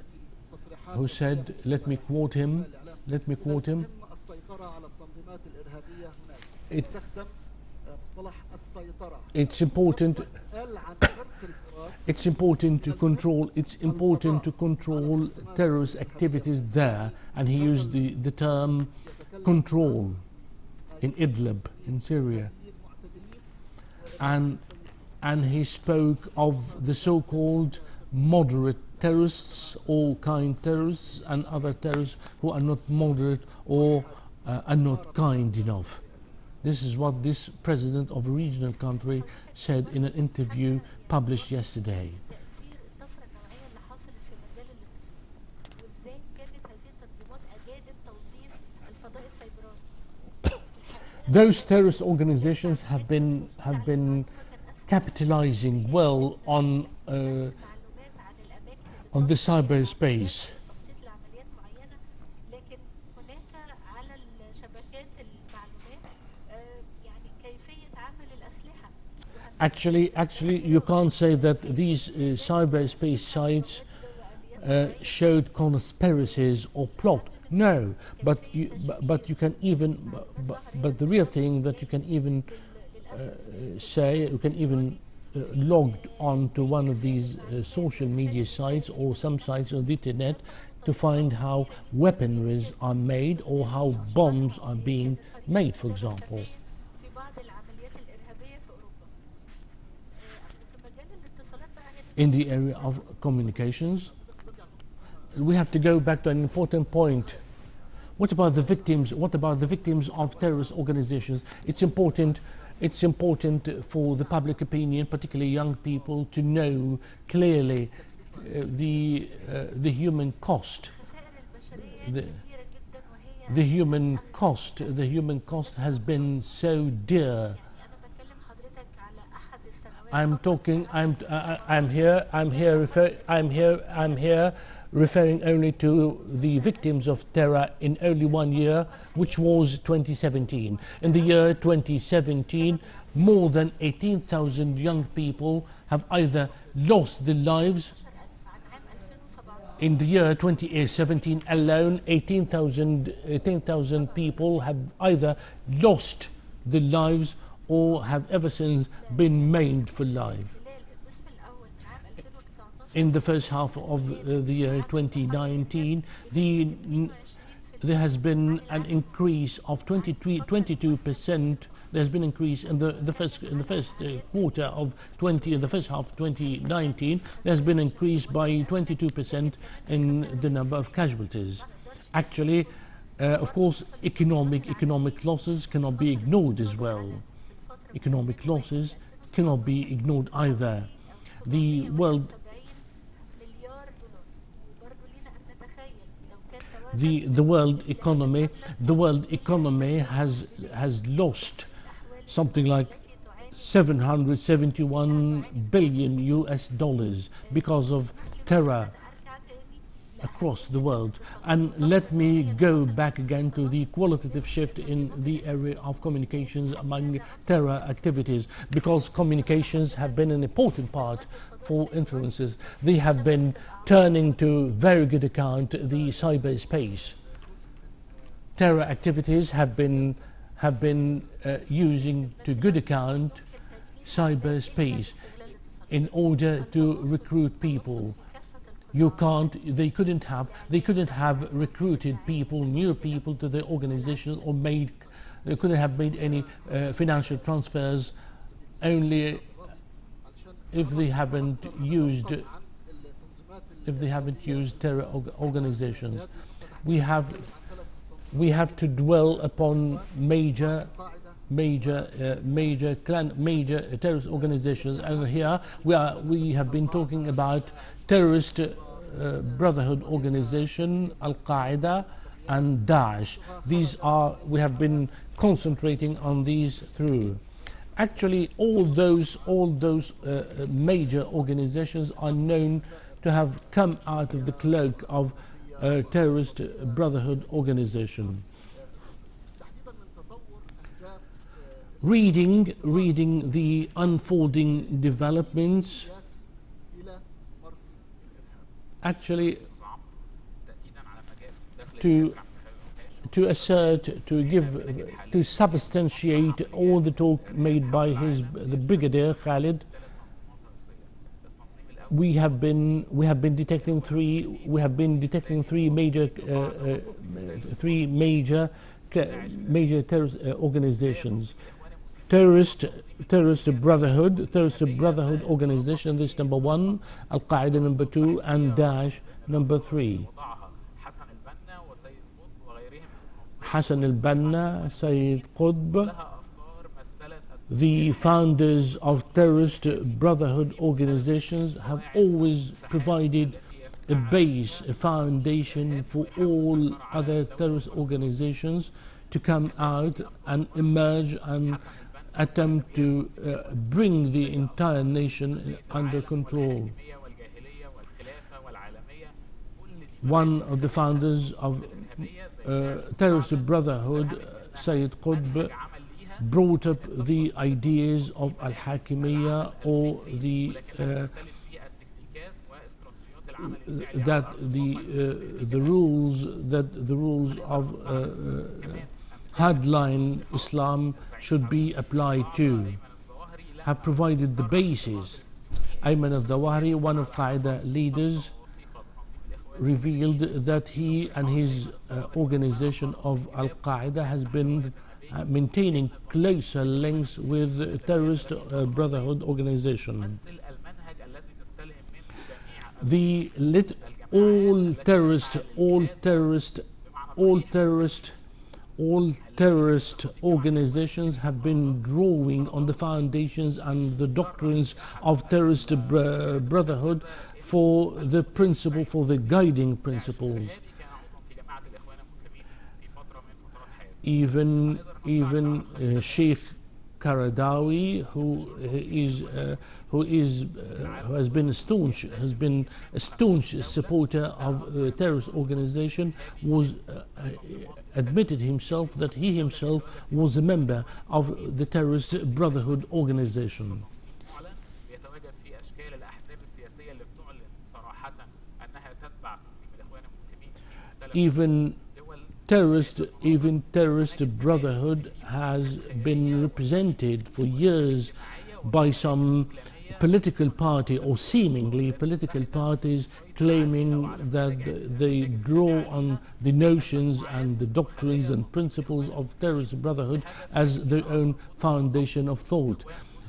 let me quote him, it's important to control terrorist activities there, and he used the term control in Idlib in Syria. And and he spoke of the so-called moderate terrorists, all kind terrorists, and other terrorists who are not moderate or are not kind enough. This is what this president of a regional country said in an interview published yesterday. Those terrorist organizations have been capitalizing well on the cyberspace. Actually, you can't say that these cyberspace sites showed conspiracies or plot. No, but you can even but the real thing that you can even say, you can even log on to one of these social media sites or some sites on the internet to find how weaponries are made or how bombs are being made, for example. In the area of communications, we have to go back to an important point. What about the victims? What about the victims of terrorist organizations? It's important for the public opinion, particularly young people, to know clearly the human cost. The human cost has been so dear. I'm here referring only to the victims of terror in only 1 year, which was 2017. In the year 2017, more than 18,000 young people have either lost their lives. In the year 2017 alone, 18,000 people have either lost their lives or have ever since been maimed for life. In the first half of the year 2019, there has been an increase of 22%. There's been an increase in the first quarter of the first half of 2019. There's been an increase by 22% in the number of casualties. Actually, of course, economic losses cannot be ignored as well. Economic losses cannot be ignored either. The world economy has lost something like $771 billion because of terror across the world. And let me go back again to the qualitative shift in the area of communications among terror activities, because communications have been an important part for influencers. They have been turning to very good account the cyberspace. Terror activities have been using to good account cyberspace in order to recruit people. They couldn't have recruited people, new people to their organizations, or they couldn't have made any financial transfers only if they haven't used terror organizations. We have to dwell upon major terrorist organizations, and here we have been talking about terrorist brotherhood organization, Al-Qaeda and Daesh. We have been concentrating on these through. Actually, all those major organizations are known to have come out of the cloak of a terrorist brotherhood organization. Reading the unfolding developments, actually to substantiate all the talk made by the brigadier Khalid, we have been detecting three major terrorist organizations. terrorist brotherhood organization. This number 1, Al-Qaeda number 2, and Daesh number 3. Hassan al-Banna, Sayyid Qutb, the founders of terrorist brotherhood organizations, have always provided a base, a foundation for all other terrorist organizations to come out and emerge and attempt to bring the entire nation under control. One of the founders of terrorist brotherhood, Sayyid Qutb, brought up the ideas of al-Hakimiyya, or the rules of hardline Islam should be applied to, have provided the basis. Ayman al-Zawahiri, one of Qaeda leaders, revealed that he and his organization of Al-Qaeda has been maintaining closer links with the terrorist brotherhood organization. All terrorist organizations have been drawing on the foundations and the doctrines of terrorist brotherhood for the principle, for the guiding principles. Even Sheikh Qaradawi, who has been a staunch supporter of the terrorist organization, was admitted himself that he himself was a member of the terrorist brotherhood organization. Even terrorist brotherhood has been represented for years by some political party, or seemingly political parties, claiming that they draw on the notions and the doctrines and principles of terrorist brotherhood as their own foundation of thought.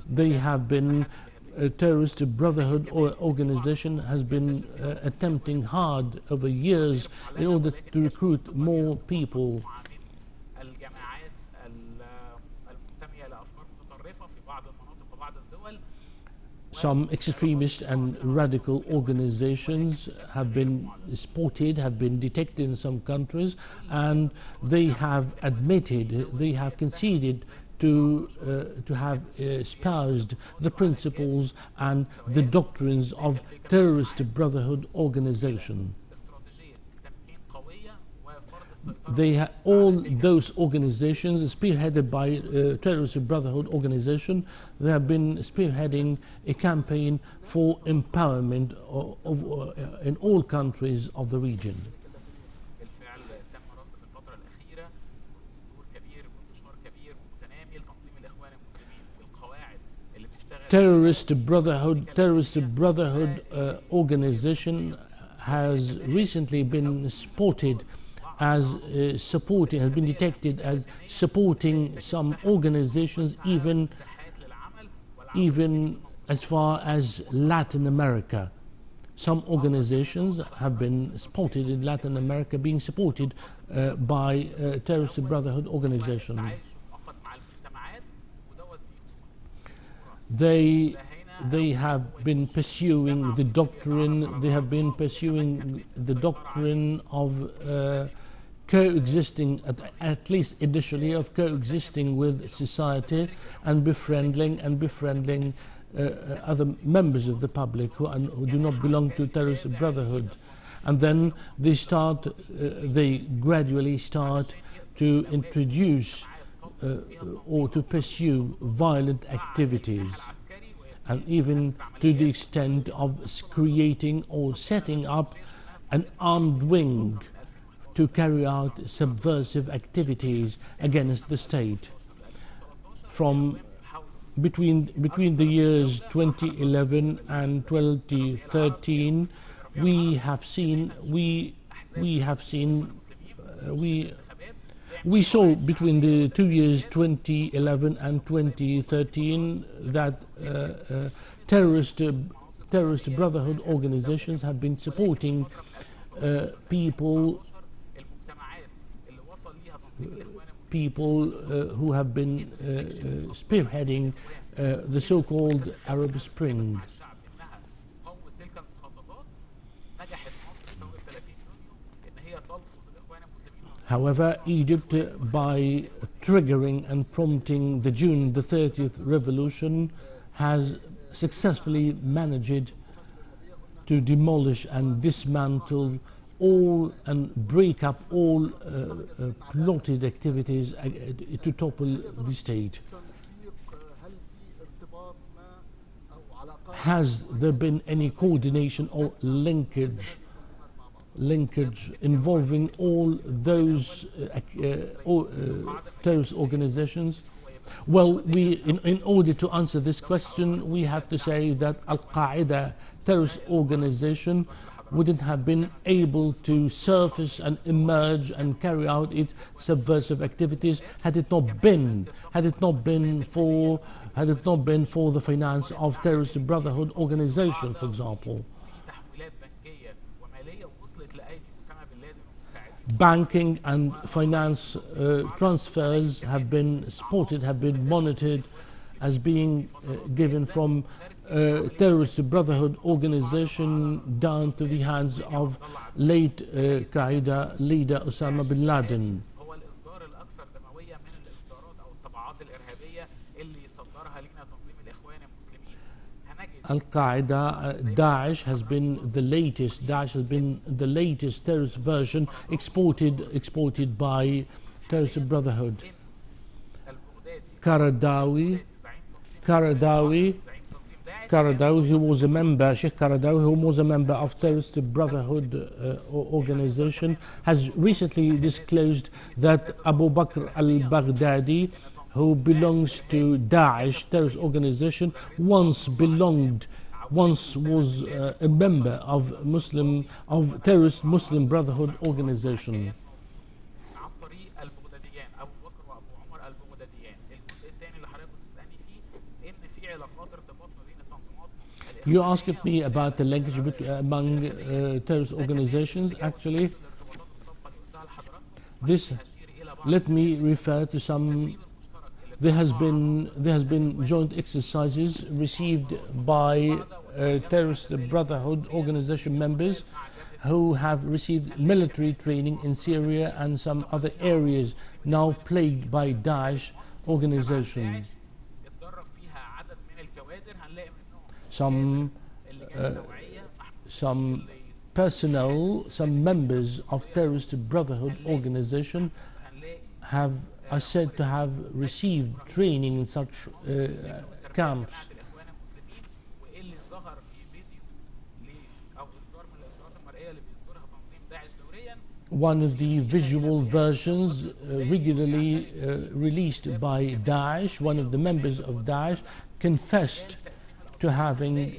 They have been a terrorist brotherhood organization has been attempting hard over years in order to recruit more people. Some extremist and radical organizations have been spotted, have been detected in some countries, and they have admitted, they have conceded to have espoused the principles and the doctrines of terrorist brotherhood organization. All those organizations spearheaded by terrorist brotherhood organization, they have been spearheading a campaign for empowerment in all countries of the region. Terrorist brotherhood organization has recently been spotted as has been detected as supporting some organizations even as far as Latin America. Some organizations have been spotted in Latin America being supported by terrorist brotherhood organization. They have been pursuing the doctrine. They have been pursuing the doctrine of coexisting, at least initially, of coexisting with society and befriending other members of the public who do not belong to terrorist brotherhood, and then they gradually start to introduce or to pursue violent activities, and even to the extent of creating or setting up an armed wing to carry out subversive activities against the state. From between the years 2011 and 2013, we have seen We saw between the 2 years 2011 and 2013 that terrorist brotherhood organizations have been supporting people who have been spearheading the so-called Arab Spring. However, Egypt, by triggering and prompting the June the 30th revolution, has successfully managed to demolish and dismantle all and break up all plotted activities to topple the state. Has there been any coordination or linkage involving all those terrorist organizations? Well, in order to answer this question, we have to say that Al-Qaeda terrorist organization wouldn't have been able to surface and emerge and carry out its subversive activities had it not been for the finance of terrorist brotherhood organization, for example. Banking and finance transfers have been spotted, have been monitored as being given from terrorist brotherhood organization down to the hands of late Qaeda leader Osama bin Laden. Al-Qaeda, Daesh has been the latest terrorist version exported by terrorist brotherhood. Qaradawi, who was a member, Sheikh Qaradawi, who was a member of terrorist brotherhood organization, has recently disclosed that Abu Bakr al-Baghdadi, who belongs to Daesh terrorist organization, once was a member of terrorist Muslim Brotherhood organization. You asked me about the linkage among terrorist organizations. Actually, let me refer to some. There has been joint exercises received by terrorist brotherhood organization members who have received military training in Syria and some other areas now plagued by Daesh organization. Some personnel, some members of terrorist brotherhood organization are said to have received training in such camps. One of the visual versions regularly released by Daesh, one of the members of Daesh confessed to having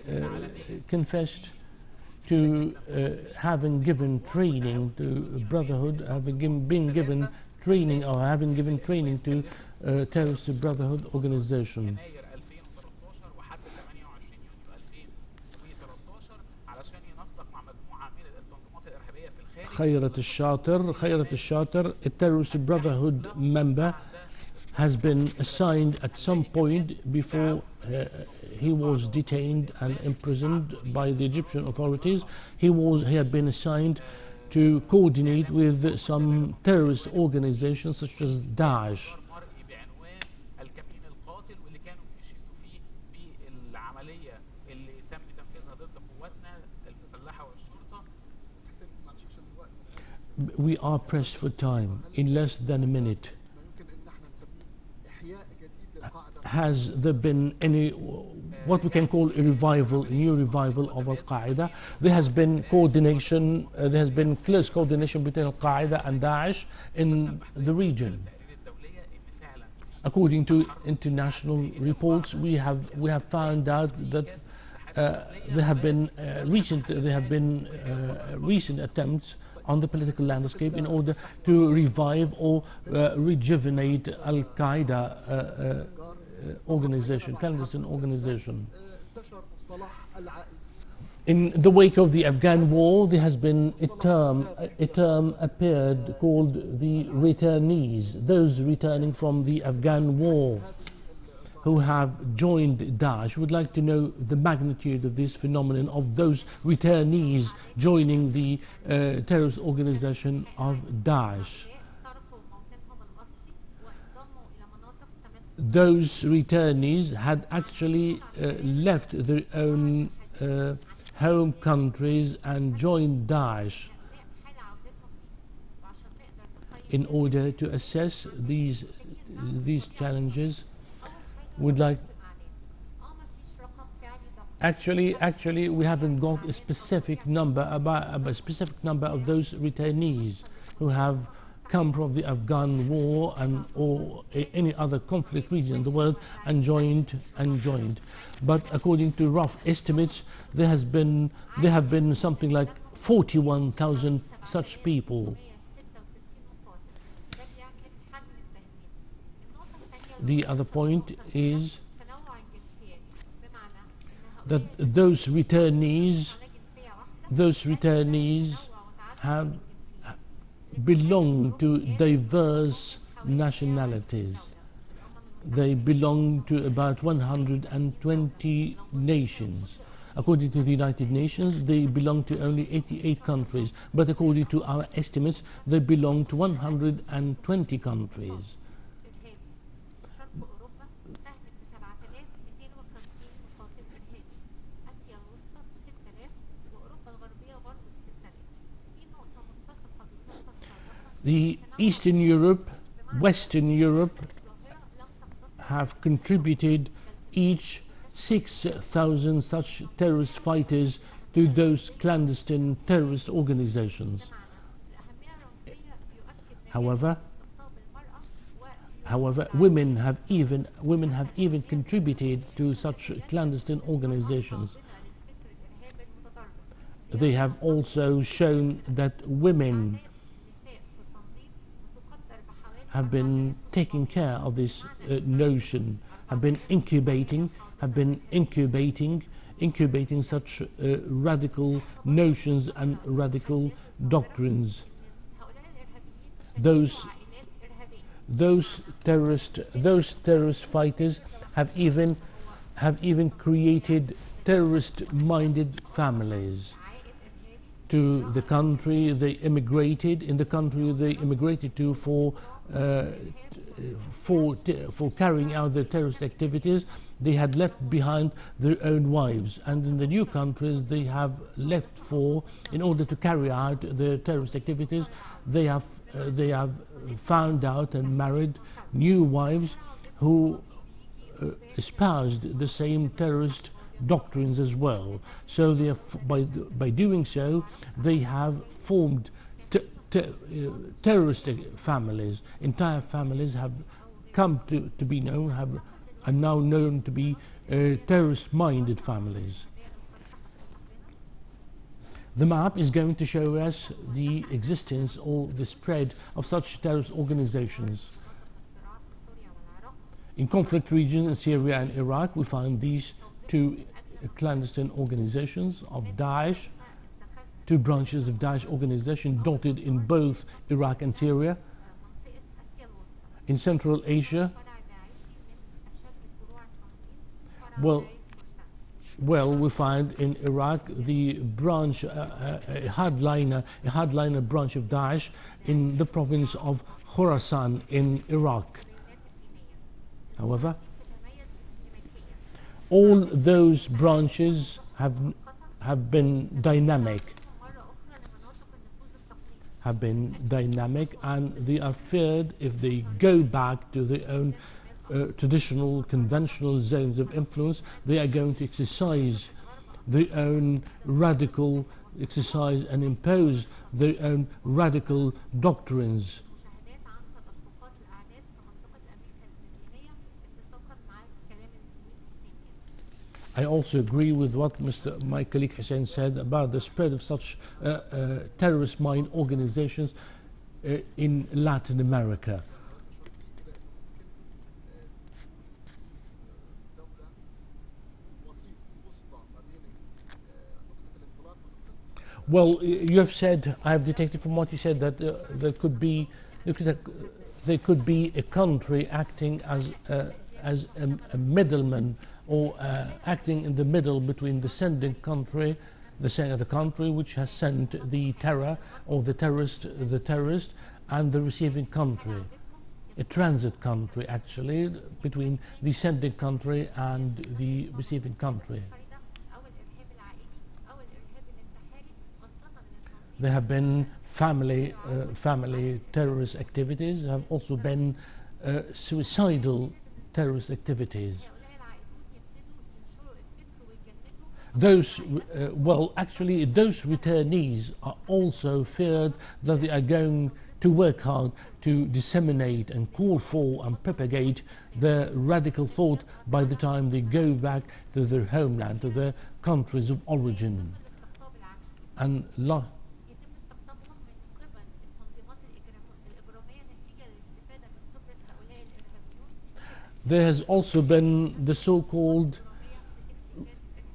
given training to Brotherhood, having given training to terrorist Brotherhood organization. Khayrat al-Shatir, a terrorist Brotherhood member, has been assigned at some point before he was detained and imprisoned by the Egyptian authorities. He had been assigned to coordinate with some terrorist organizations such as Daesh. We are pressed for time. In less than a minute, has there been any what we can call a new revival of Al-Qaeda? There has been coordination, there has been close coordination between Al-Qaeda and Daesh in the region. According to international reports, we have found out that there have been recent attempts on the political landscape in order to revive or rejuvenate Al-Qaeda organization, clandestine organization. In the wake of the Afghan war, there has been a term appeared called the returnees, those returning from the Afghan war who have joined Daesh. Would like to know the magnitude of this phenomenon of those returnees joining the terrorist organization of Daesh. Those returnees had actually left their own home countries and joined Daesh in order to assess these challenges. Would like actually we haven't got a specific number of those returnees who have come from the Afghan war and or any other conflict region in the world and joined. But according to rough estimates, there have been something like 41,000 such people. The other point is that those returnees have belong to diverse nationalities. They belong to about 120 nations. According to the United Nations, they belong to only 88 countries, but according to our estimates, they belong to 120 countries. The Eastern Europe, Western Europe have contributed each 6,000 such terrorist fighters to those clandestine terrorist organizations. However, women have even contributed to such clandestine organizations. They have also shown that women have been taking care of this notion, have been incubating such radical notions and radical doctrines. Those terrorist fighters have even created terrorist-minded families. To the country they immigrated, to for carrying out their terrorist activities, they had left behind their own wives, and in the new countries they have left for, in order to carry out their terrorist activities, they have found out and married new wives who espoused the same terrorist doctrines as well. So they have, by doing so, they have formed terrorist families. Entire families have come to be known, are now known to be terrorist-minded families. The map is going to show us the existence or the spread of such terrorist organizations. In conflict regions in Syria and Iraq, we find these two clandestine organizations of Daesh, two branches of Daesh organization dotted in both Iraq and Syria. In Central Asia, well, we find in Iraq the branch, a hardliner branch of Daesh in the province of Khorasan in Iraq. However, all those branches have been dynamic, and they are feared if they go back to their own traditional, conventional zones of influence. They are going to exercise their own radical, and impose their own radical doctrines. I also agree with what my colleague Hussein said about the spread of such terrorist mind organizations in Latin America. Well, you have said, I have detected from what you said that there could be a country acting as a middleman, or acting in the middle between the sending country, the country which has sent the terror or the terrorist, and the receiving country, a transit country actually between the sending country and the receiving country. There have been family terrorist activities. There have also been suicidal terrorist activities. Those, well, actually, those returnees are also feared that they are going to work hard to disseminate and call for and propagate their radical thought by the time they go back to their homeland, to their countries of origin. And there has also been the so-called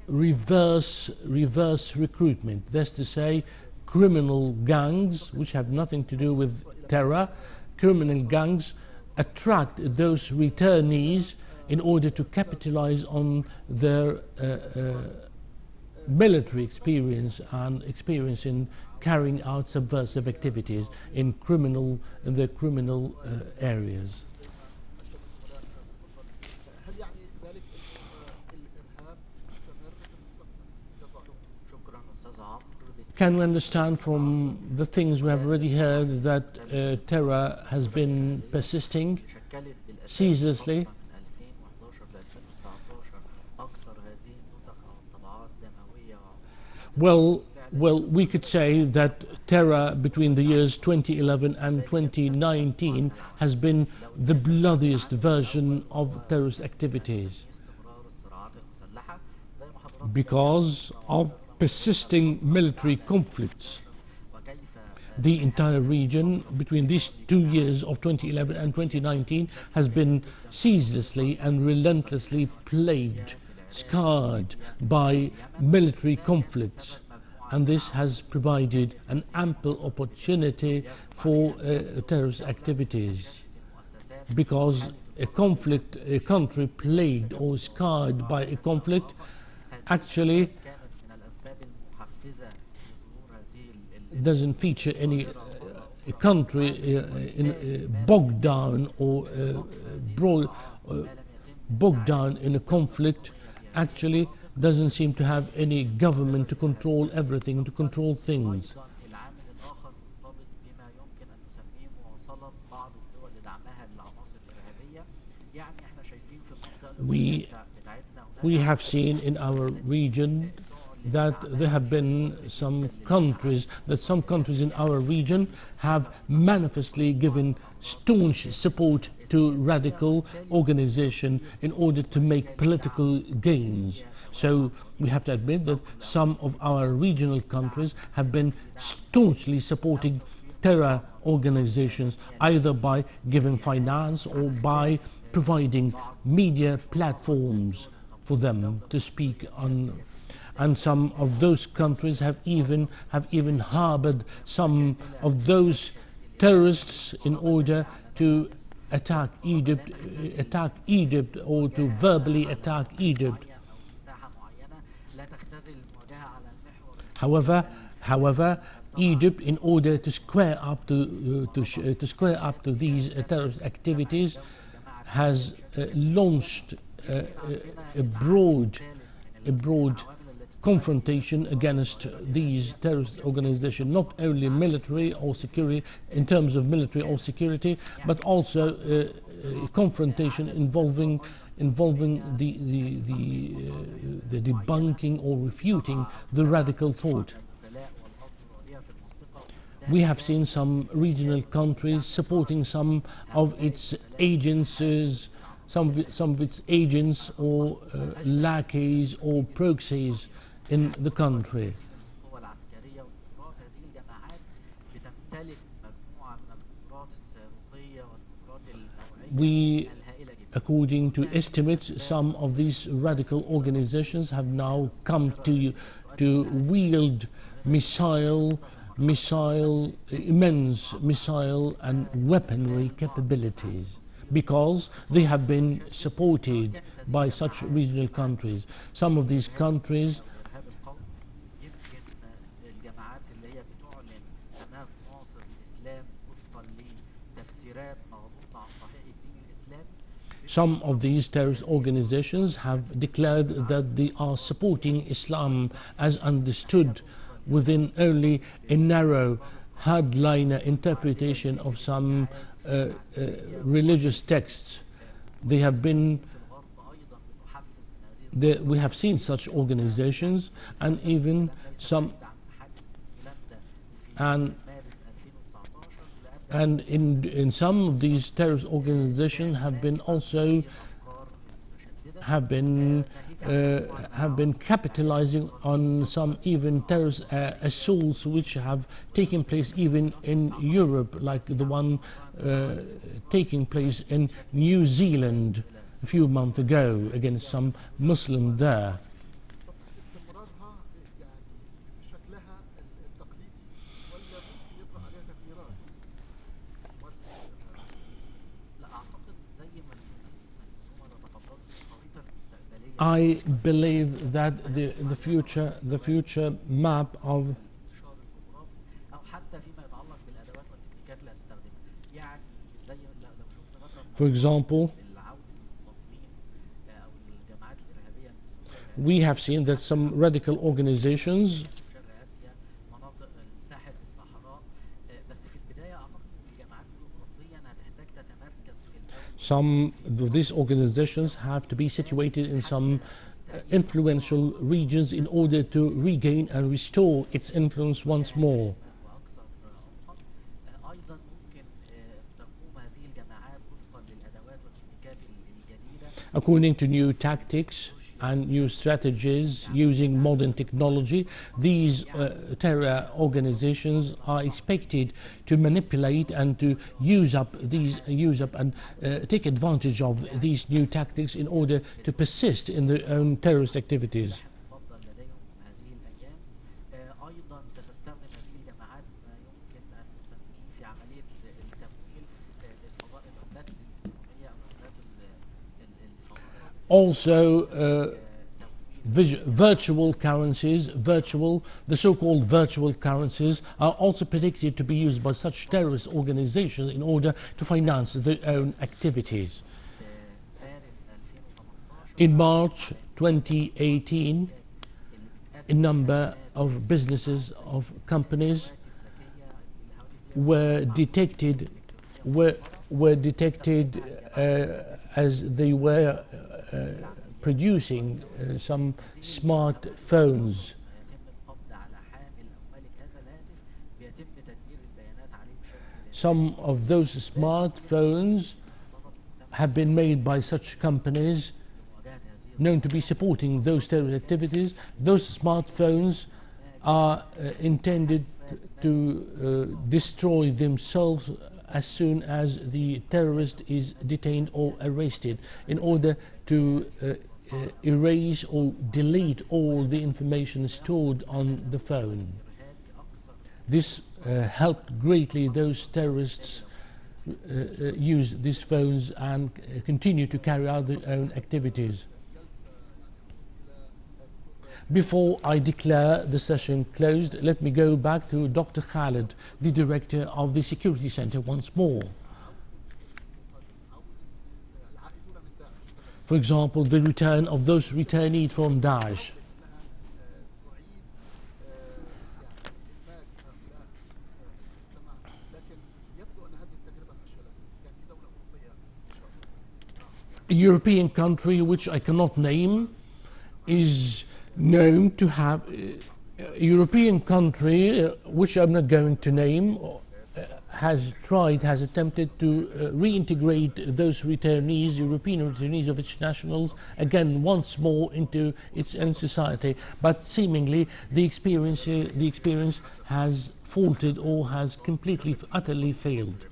reverse recruitment. That's to say, criminal gangs, which have nothing to do with terror, criminal gangs attract those returnees in order to capitalize on their military experience and experience in carrying out subversive activities in the criminal areas. Can we understand from the things we have already heard that terror has been persisting ceaselessly? Well, we could say that terror between the years 2011 and 2019 has been the bloodiest version of terrorist activities because of persisting military conflicts. The entire region between these 2 years of 2011 and 2019 has been ceaselessly and relentlessly plagued, scarred by military conflicts, and this has provided an ample opportunity for terrorist activities, because a country plagued or scarred by a conflict actually doesn't feature any country bogged down or bogged down in a conflict actually doesn't seem to have any government to control everything, to control things. We have seen in our region that there have been some countries in our region have manifestly given staunch support to radical organization in order to make political gains. So we have to admit that some of our regional countries have been staunchly supporting terror organizations, either by giving finance or by providing media platforms for them to speak on. And some of those countries have even harbored some of those terrorists in order to attack Egypt or to verbally attack Egypt. However, Egypt, in order to square up to these terrorist activities, has launched a broad confrontation against these terrorist organizations, not only military or security, in terms of military or security, but also a confrontation involving the debunking or refuting the radical thought. We have seen some regional countries supporting some of its agencies some of its agents or lackeys or proxies in the country. We, according to estimates, some of these radical organizations have now come to wield immense missile and weaponry capabilities, because they have been supported by such regional countries. Some of these countries Some of these terrorist organizations have declared that they are supporting Islam as understood within only a narrow hardliner interpretation of some religious texts. They have been we have seen such organizations, and even some and in some of these terrorist organizations have been capitalizing on some even terrorist assaults which have taken place even in Europe, like the one taking place in New Zealand a few months ago against some Muslim there. I believe that the future map of for example, we have seen that some radical organizations some of these organizations have to be situated in some influential regions in order to regain and restore its influence once more. According to new tactics and new strategies using modern technology, these terror organizations are expected to manipulate and to use up and take advantage of these new tactics in order to persist in their own terrorist activities. Also, virtual currencies, the so-called virtual currencies, are also predicted to be used by such terrorist organizations in order to finance their own activities. In March 2018, a number of businesses, of companies were detected as they were producing some smartphones. Some of those smartphones have been made by such companies known to be supporting those terrorist activities. Those smartphones are intended to destroy themselves as soon as the terrorist is detained or arrested, in order to erase or delete all the information stored on the phone. This helped greatly those terrorists use these phones and continue to carry out their own activities. Before I declare the session closed, let me go back to Dr. Khalid, the director of the Security Center, once more. For example, the return of those returnees from Daesh. A European country which I cannot name is known to have a European country which I'm not going to name has attempted to reintegrate those returnees, European returnees of its nationals, again once more into its own society. But seemingly the experience has faltered or has completely, utterly failed.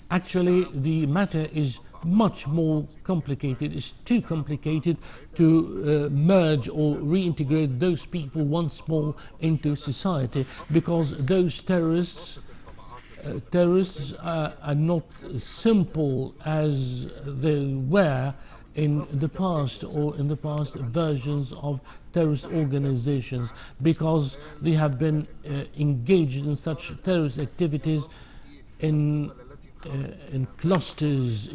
Actually, the matter is much more complicated. It's too complicated to merge or reintegrate those people once more into society, because those terrorists are not simple as they were in the past or in the past versions of terrorist organizations, because they have been engaged in such terrorist activities in clusters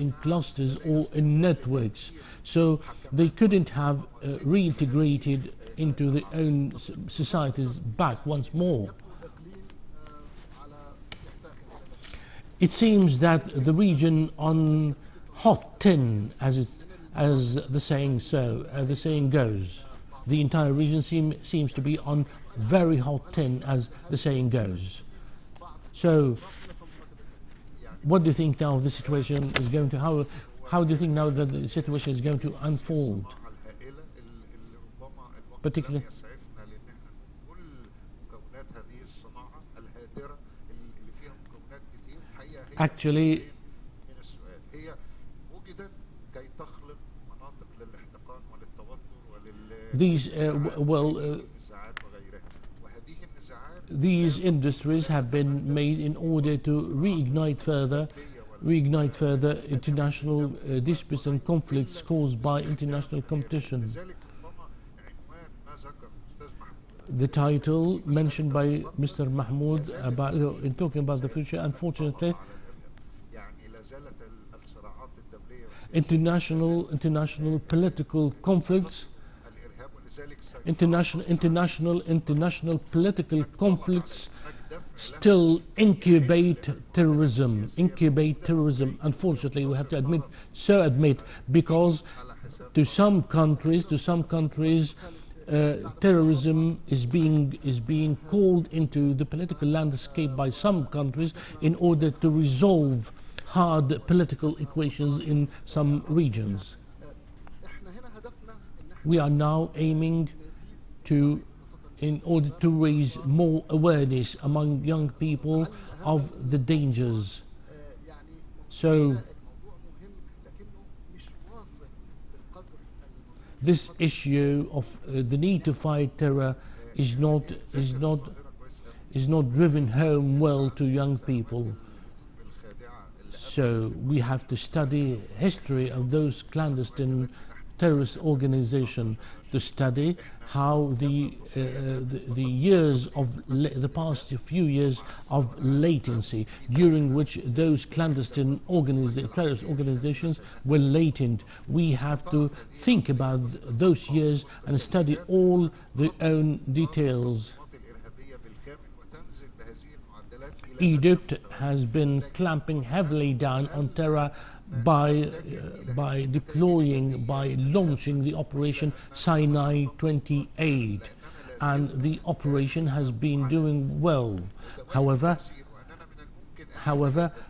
or in networks, so they couldn't have reintegrated into their own societies back once more. It seems that the region on hot tin, as the saying goes, the entire region seems to be on very hot tin, as the saying goes. So what do you think now the situation is going to, how do you think now that the situation is going to unfold? Particularly actually these these industries have been made in order to reignite further international disputes and conflicts caused by international competition. The title mentioned by Mr. Mahmoud about in talking about the future, unfortunately, international political conflicts. International political conflicts still incubate terrorism. Unfortunately, we have to admit, because to some countries, terrorism is being called into the political landscape by some countries in order to resolve hard political equations in some regions. We are now aiming in order to raise more awareness among young people of the dangers. So this issue of the need to fight terror is not driven home well to young people. So we have to study history of those clandestine terrorist organization, to study how the past few years of latency, during which those clandestine terrorist organizations were latent. We have to think about those years and study all their own details. Egypt has been clamping heavily down on terror by launching the Operation Sinai 28, and the operation has been doing well. However,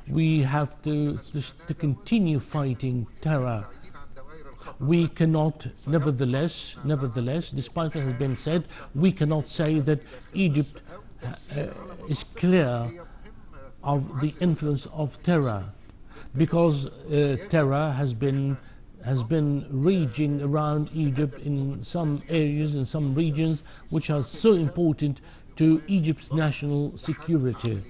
we have to continue fighting terror. We cannot, nevertheless, despite what has been said, we cannot say that Egypt is clear of the influence of terror, because terror has been raging around Egypt in some areas, in some regions, which are so important to Egypt's national security.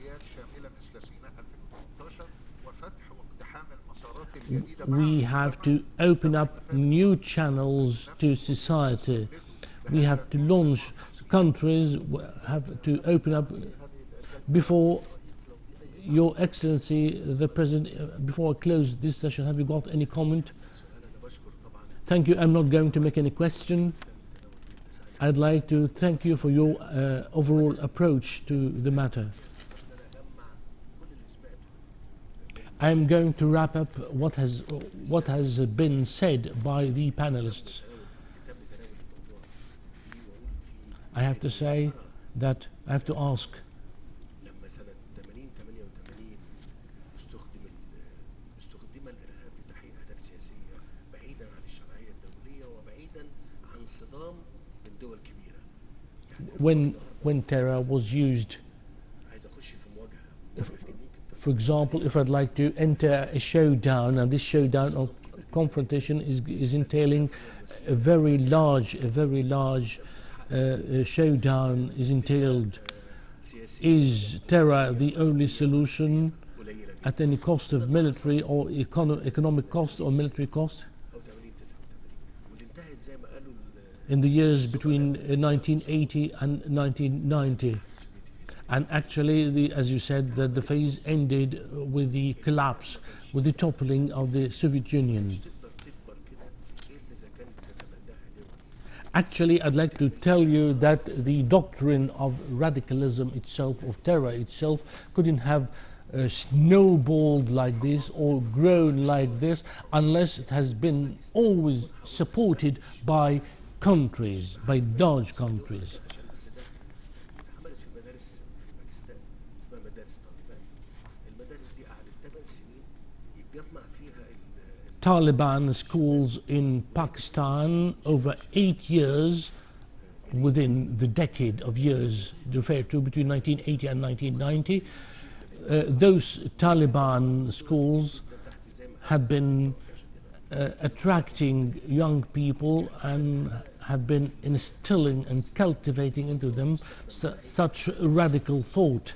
We have to open up new channels to society. We have to launch, countries have to open up. Before Your Excellency, the President, before I close this session, have you got any comment? Thank you. I'm not going to make any question. I'd like to thank you for your overall approach to the matter. I'm going to wrap up what has been said by the panelists. I have to say that I have to ask, when terror was used. For example, if I'd like to enter a showdown, and this showdown or confrontation is entailing a very large showdown is entailed. Is terror the only solution at any cost of military or economic cost or military cost? In the years between 1980 and 1990. And actually, as you said, that the phase ended with the collapse, with the toppling of the Soviet Union. Actually, I'd like to tell you that the doctrine of radicalism itself, of terror itself, couldn't have snowballed like this or grown like this unless it has been always supported by countries, by large countries. Taliban schools in Pakistan over 8 years, within the decade of years referred to between 1980 and 1990, those Taliban schools had been attracting young people and have been instilling and cultivating into them such radical thought.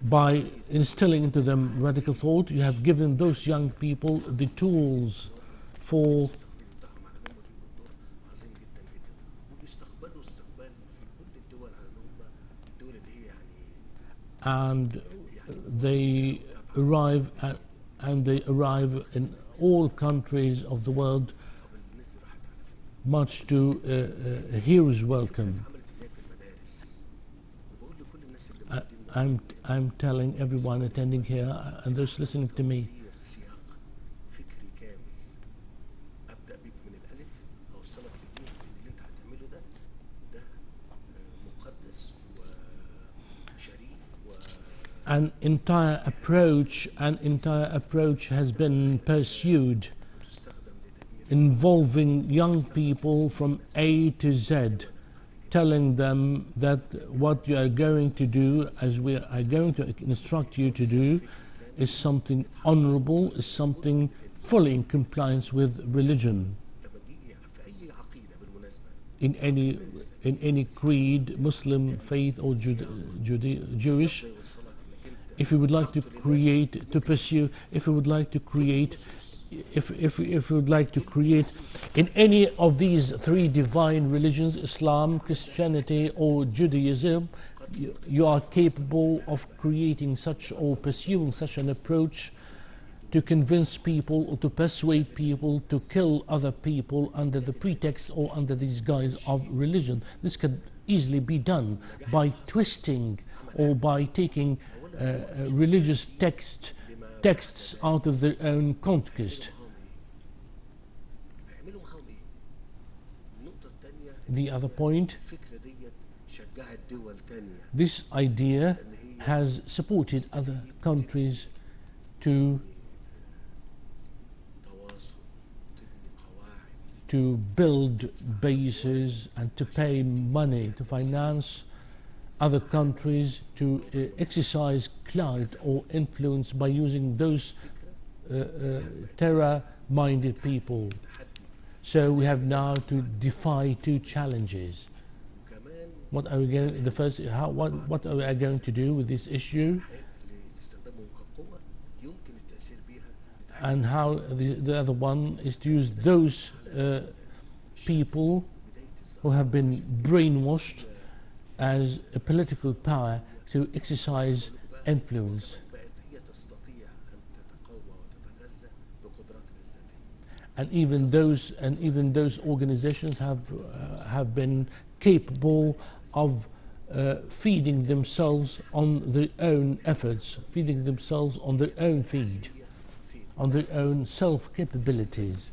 By instilling into them radical thought, you have given those young people the tools for and they arrive in all countries of the world much to a hero's welcome. I'm telling everyone attending here and those listening to me, an entire approach has been pursued involving young people from A to Z, telling them that what you are going to do, as we are going to instruct you to do, is something honorable, is something fully in compliance with religion. In any creed, Muslim faith or Jewish, if you would like to create, to pursue, if you would like to create, if you would like to create in any of these three divine religions, Islam, Christianity or Judaism, you are capable of creating such or pursuing such an approach to convince people or to persuade people to kill other people under the pretext or under these guise of religion. This could easily be done by twisting or by taking religious texts out of their own context. The other point, this idea has supported other countries to build bases and to pay money to finance other countries to exercise clout or influence by using those terror-minded people. So we have now to defy two challenges. What are we going? The first, what are we going to do with this issue? And how the other one is to use those people who have been brainwashed as a political power to exercise influence. And even those organizations have been capable of feeding themselves on their own efforts, feeding themselves on their own feed, on their own self-capabilities,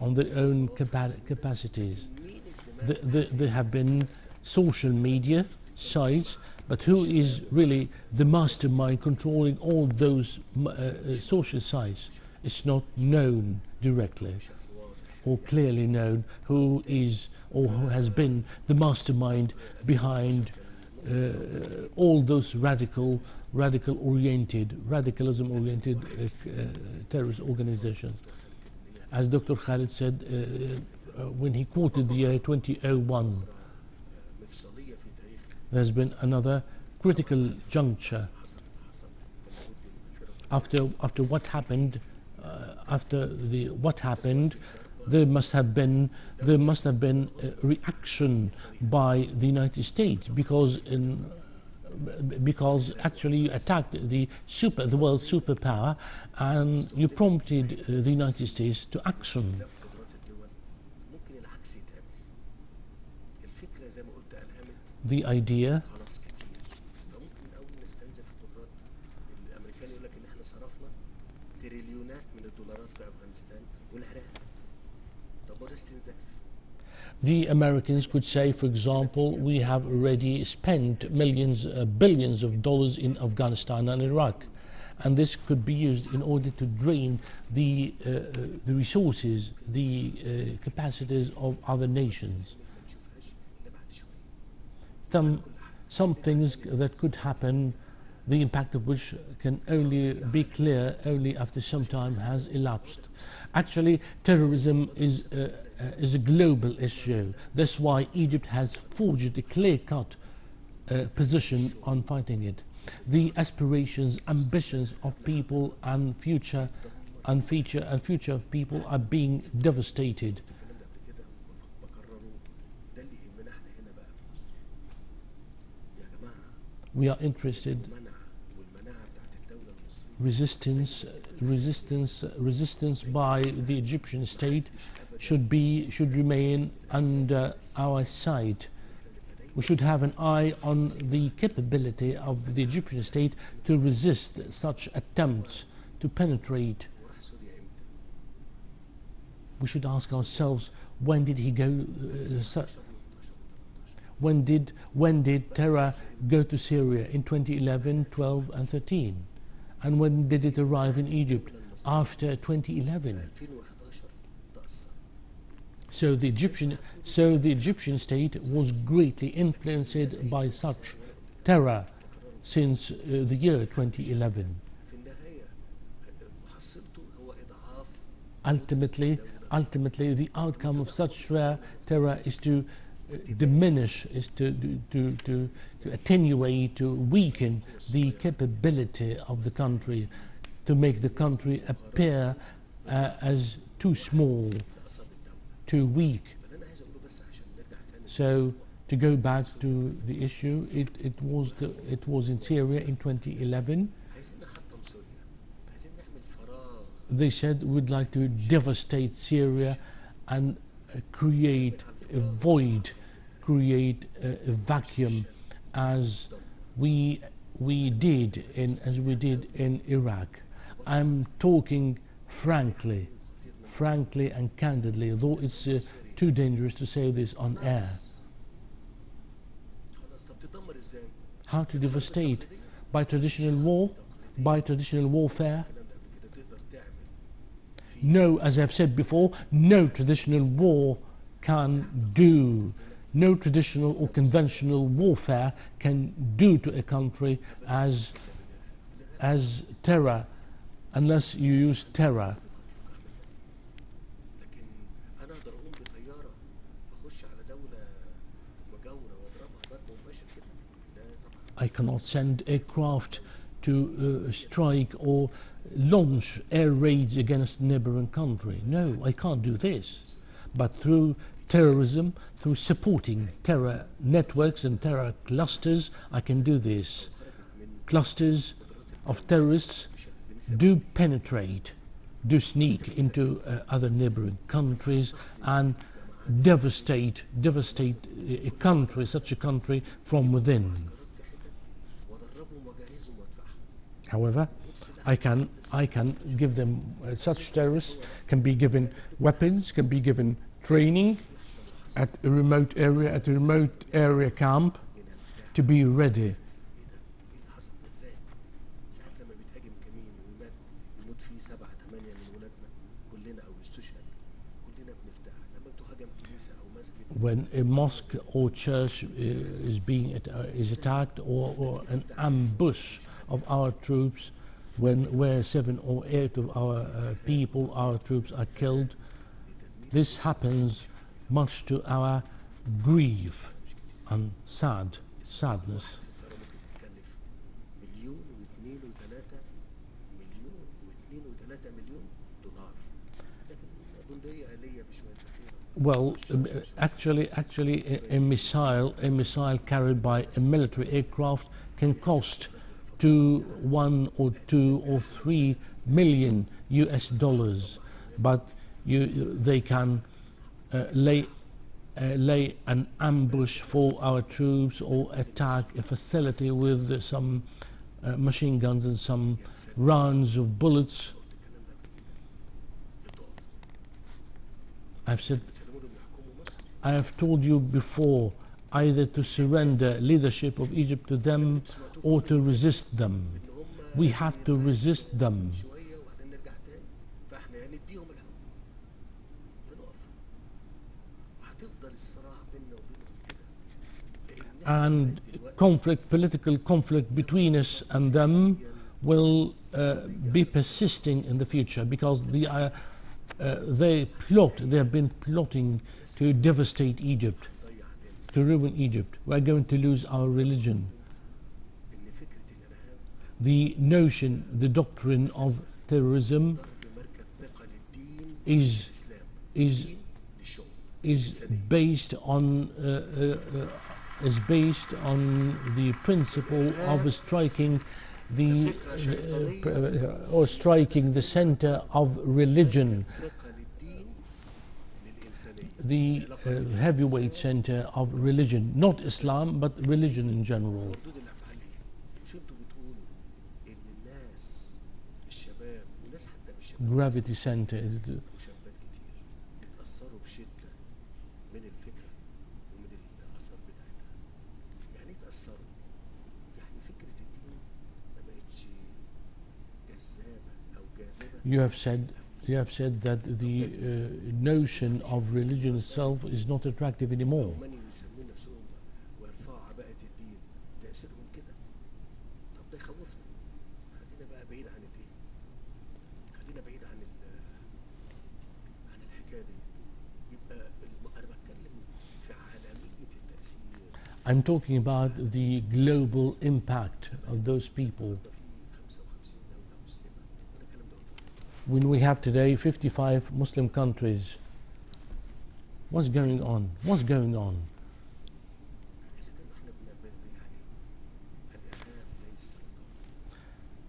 on their own capacities. There have been social media sites, but who is really the mastermind controlling all those social sites? It's not known directly. or clearly known who is or who has been the mastermind behind all those radicalism-oriented terrorist organizations. As Dr. Khalid said when he quoted the year 2001, there's been another critical juncture after what happened. There must have been a reaction by the United States because actually you attacked the world's superpower and you prompted the United States to action. The idea the Americans could say, for example, we have already spent billions of dollars in Afghanistan and Iraq, and this could be used in order to drain the resources, the capacities of other nations. Some things that could happen, the impact of which can only be clear only after some time has elapsed. Actually, terrorism is a global issue. That's why Egypt has forged a clear-cut position on fighting it. The aspirations, ambitions of people and future of people are being devastated. We are interested. Resistance by the Egyptian state should remain under our sight. We should have an eye on the capability of the Egyptian state to resist such attempts to penetrate. We should ask ourselves, when did he go? When did terror go to Syria? In 2011, 12, and 13. And when did it arrive in Egypt? After 2011. So the Egyptian state was greatly influenced by such terror since the year 2011. Ultimately, the outcome of such terror is to diminish, is to attenuate, to weaken the capability of the country, to make the country appear as too small, too weak. So to go back to the issue, it was in Syria in 2011. They said we'd like to devastate Syria and create a void, create a vacuum, as we did in Iraq. I'm talking frankly and candidly, though it's too dangerous to say this on air. How to devastate? By traditional war? By traditional warfare? No, as I've said before, no traditional war can do, no traditional or conventional warfare can do to a country as terror, unless you use terror. I cannot send aircraft to strike or launch air raids against a neighboring country. No, I can't do this. But through terrorism, through supporting terror networks and terror clusters, I can do this. Clusters of terrorists do penetrate, do sneak into other neighboring countries and devastate a country, such a country, from within. However, I can give them, such terrorists can be given weapons, can be given training at a remote area camp to be ready. when a mosque or church is attacked, or an ambush of our troops, where 7 or 8 of our people, our troops, are killed. This happens much to our grief and sadness. Well, actually, a missile carried by a military aircraft can cost $1 or $2 or $3 million US, but they can lay an ambush for our troops or attack a facility with some machine guns and some rounds of bullets. I have told you before, either to surrender leadership of Egypt to them or to resist them. We have to resist them. And political conflict between us and them will be persisting in the future, because they have been plotting to devastate Egypt, to ruin Egypt. We are going to lose our religion. The notion, the doctrine of terrorism is based on the principle of striking the center of religion, the heavyweight center of religion, not Islam, but religion in general. Gravity center is the You have said that the notion of religion itself is not attractive anymore. I'm talking about the global impact of those people. When we have today 55 Muslim countries, what's going on? What's going on?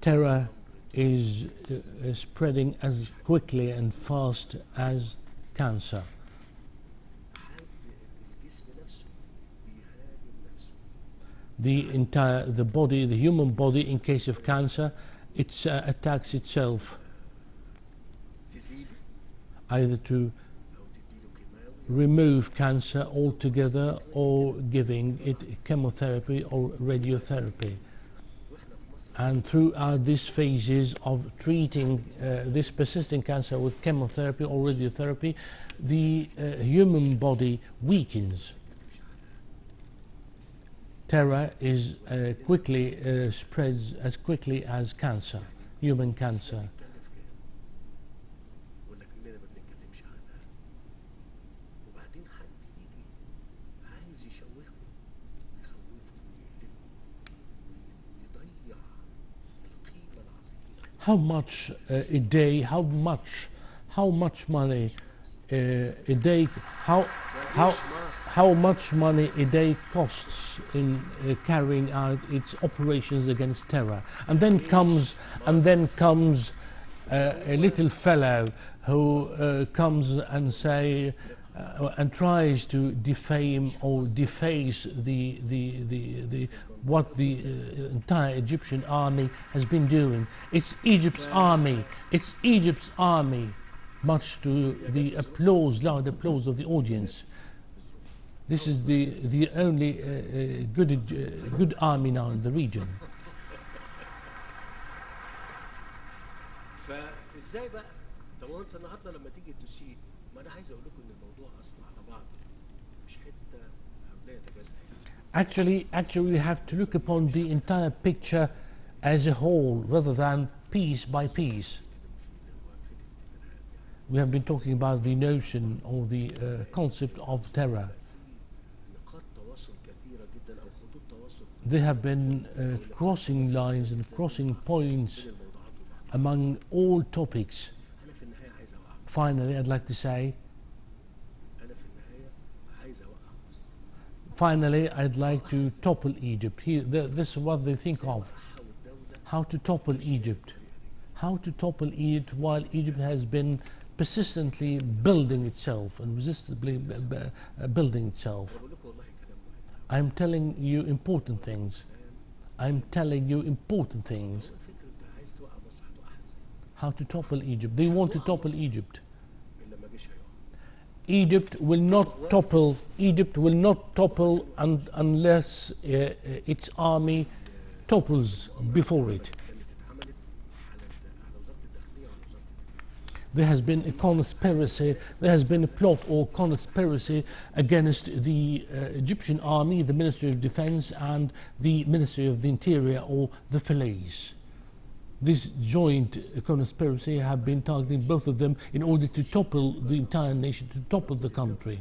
Terror is spreading as quickly and fast as cancer. The human body, in case of cancer, it attacks itself, either to remove cancer altogether or giving it chemotherapy or radiotherapy. And throughout these phases of treating this persisting cancer with chemotherapy or radiotherapy, the human body weakens. Terror is quickly spreads as quickly as cancer, human cancer. How much a day? How much money a day? How much money a day costs in carrying out its operations against terror? And then comes a little fellow who comes and say and tries to defame or deface what the entire Egyptian army has been doing. It's Egypt's army. It's Egypt's army, much to the applause, loud applause of the audience. This is the only good army now in the region. فازاي بقى؟ طب هو انت النهارده لما تيجي تسيء، ما انا عايز اقول لكم ان الموضوع اصلا على بعضه مش Actually, we have to look upon the entire picture as a whole rather than piece by piece. We have been talking about the notion or the concept of terror. There have been crossing lines and crossing points among all topics. Finally, I'd like to say, finally, I'd like to topple Egypt. This is what they think of. How to topple Egypt. How to topple Egypt while Egypt has been persistently building itself and resistably building itself. I'm telling you important things. I'm telling you important things. How to topple Egypt. They want to topple Egypt. Egypt will not topple. Egypt will not topple unless its army topples before it. There has been a conspiracy, there has been a plot or conspiracy against the Egyptian army, the Ministry of Defense and the Ministry of the Interior or the police. This joint conspiracy have been targeting both of them in order to topple the entire nation, to topple the country.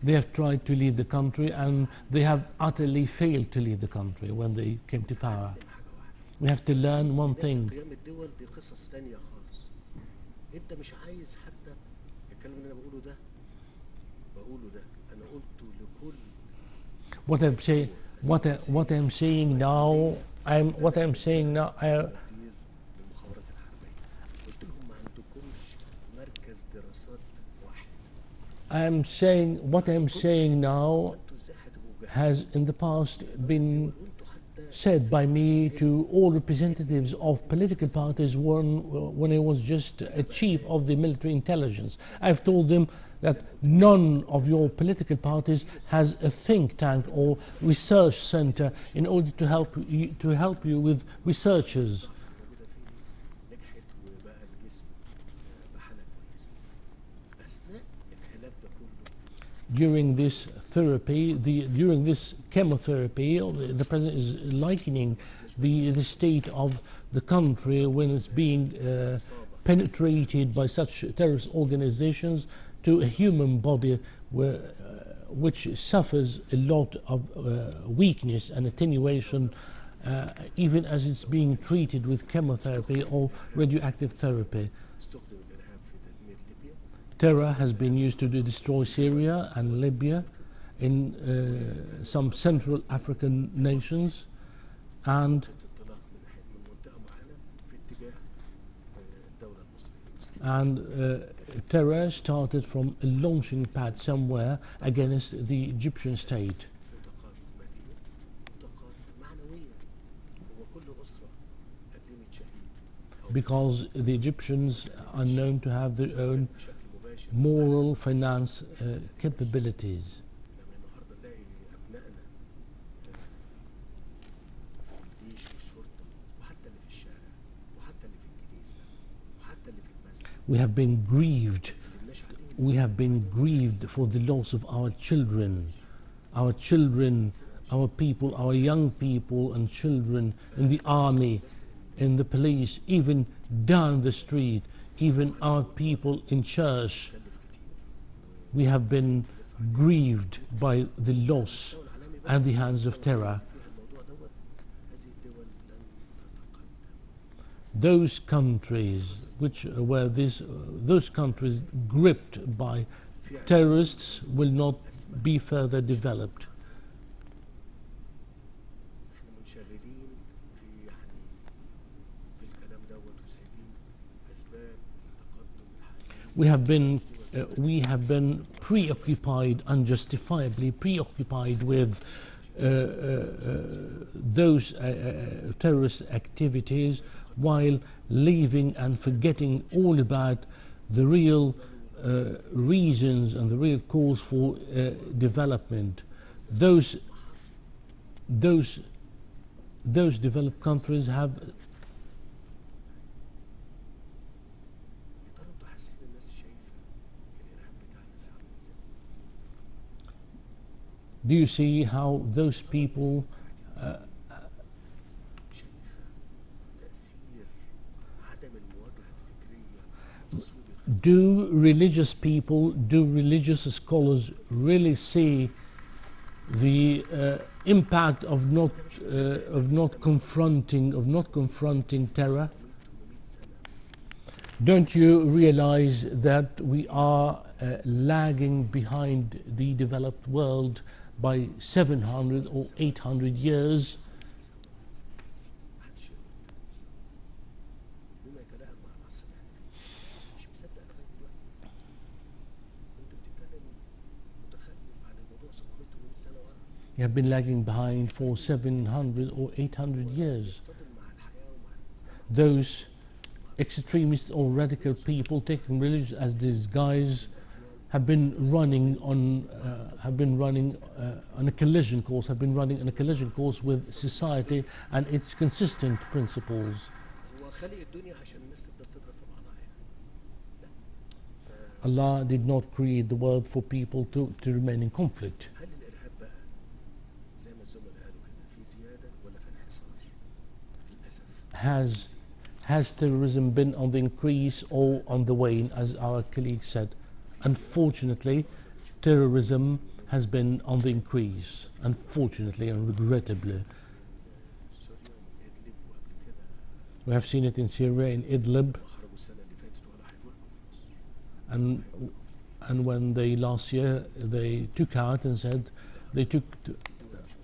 They have tried to lead the country and they have utterly failed to lead the country when they came to power. We have to learn one thing. What I'm saying now, what I'm saying now has in the past been said by me to all representatives of political parties when I was just a chief of the military intelligence. I've told them that none of your political parties has a think tank or research center in order to help you with researchers. During this therapy, during this chemotherapy, the president is likening the state of the country when it's being penetrated by such terrorist organizations to a human body which suffers a lot of weakness and attenuation even as it's being treated with chemotherapy or radioactive therapy. Terror has been used to destroy Syria and Libya, in some Central African nations, and terror started from a launching pad somewhere against the Egyptian state. Because the Egyptians are known to have their own moral finance capabilities. We have been grieved. We have been grieved for the loss of our children, our people, our young people and children in the army, in the police, even down the street, even our people in church. We have been grieved by the loss at the hands of terror. Those countries which were those countries gripped by terrorists will not be further developed. We have been preoccupied, unjustifiably preoccupied with those terrorist activities, while leaving and forgetting all about the real reasons and the real cause for development. Those developed countries have Do you see how those people do religious people, do religious scholars really see the impact of not confronting terror? Don't you realize that we are lagging behind the developed world by 700 or 800 years? You have been lagging behind for 700 or 800 years. Those extremist or radical people taking religion as disguise have been running on a collision course, with society and its consistent principles. Allah did not create the world for people to remain in conflict. Has terrorism been on the increase or on the wane, as our colleague said? Unfortunately, terrorism has been on the increase, unfortunately and regrettably. We have seen it in Syria, in Idlib, and when they last year they took out and said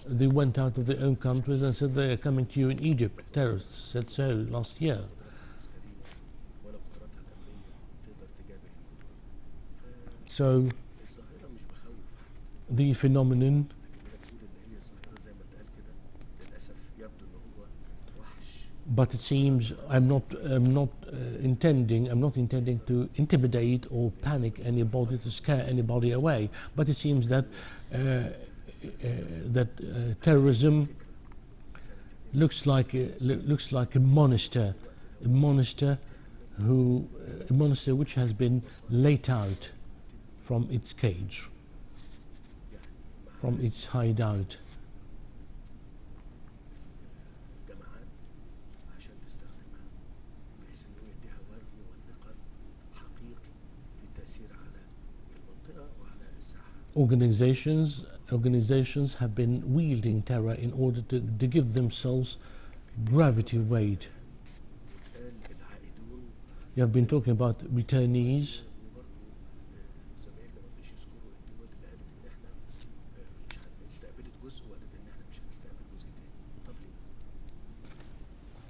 they went out of their own countries and said they are coming to you in Egypt. Terrorists said so last year. So the phenomenon but it seems I'm not intending to intimidate or panic anybody, to scare anybody away, but it seems that terrorism looks like a monster which has been let out from its cage, from its hideout. Organizations have been wielding terror in order to give themselves gravity weight. You have been talking about returnees.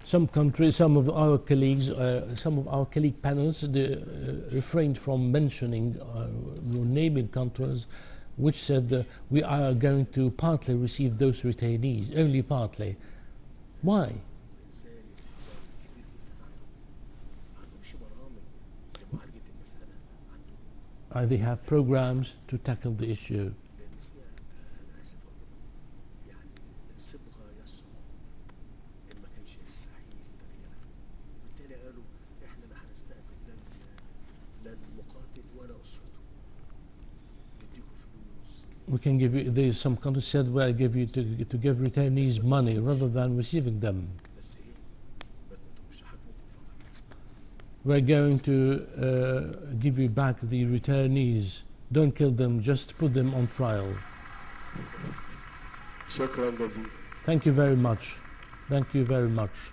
Some countries, some of our colleague panels refrained from mentioning or naming countries which said we are going to partly receive those retainees, only partly. Why? They have programs to tackle the issue. We can give you, there's some countries said where I give you to give returnees money rather than receiving them. We're going to give you back the returnees. Don't kill them, just put them on trial. Thank you very much. Thank you very much.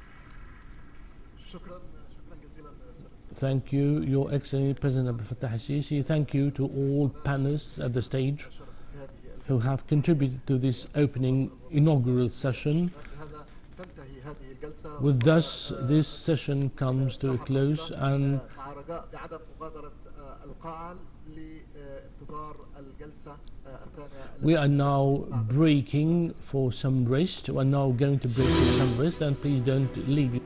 Thank you, Your Excellency President Abdel Fattah al-Sisi. Thank you to all panelists at the stage who have contributed to this opening inaugural session. With thus, this session comes to a close, and we are now breaking for some rest. We are now going to break for some rest, and please don't leave.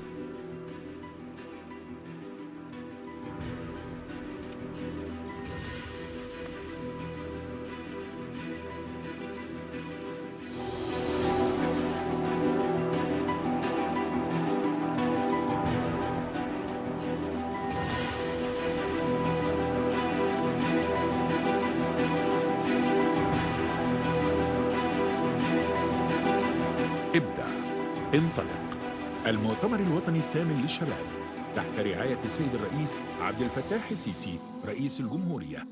انطلق، المؤتمر الوطني الثامن للشباب تحت رعاية السيد الرئيس عبد الفتاح السيسي رئيس الجمهورية.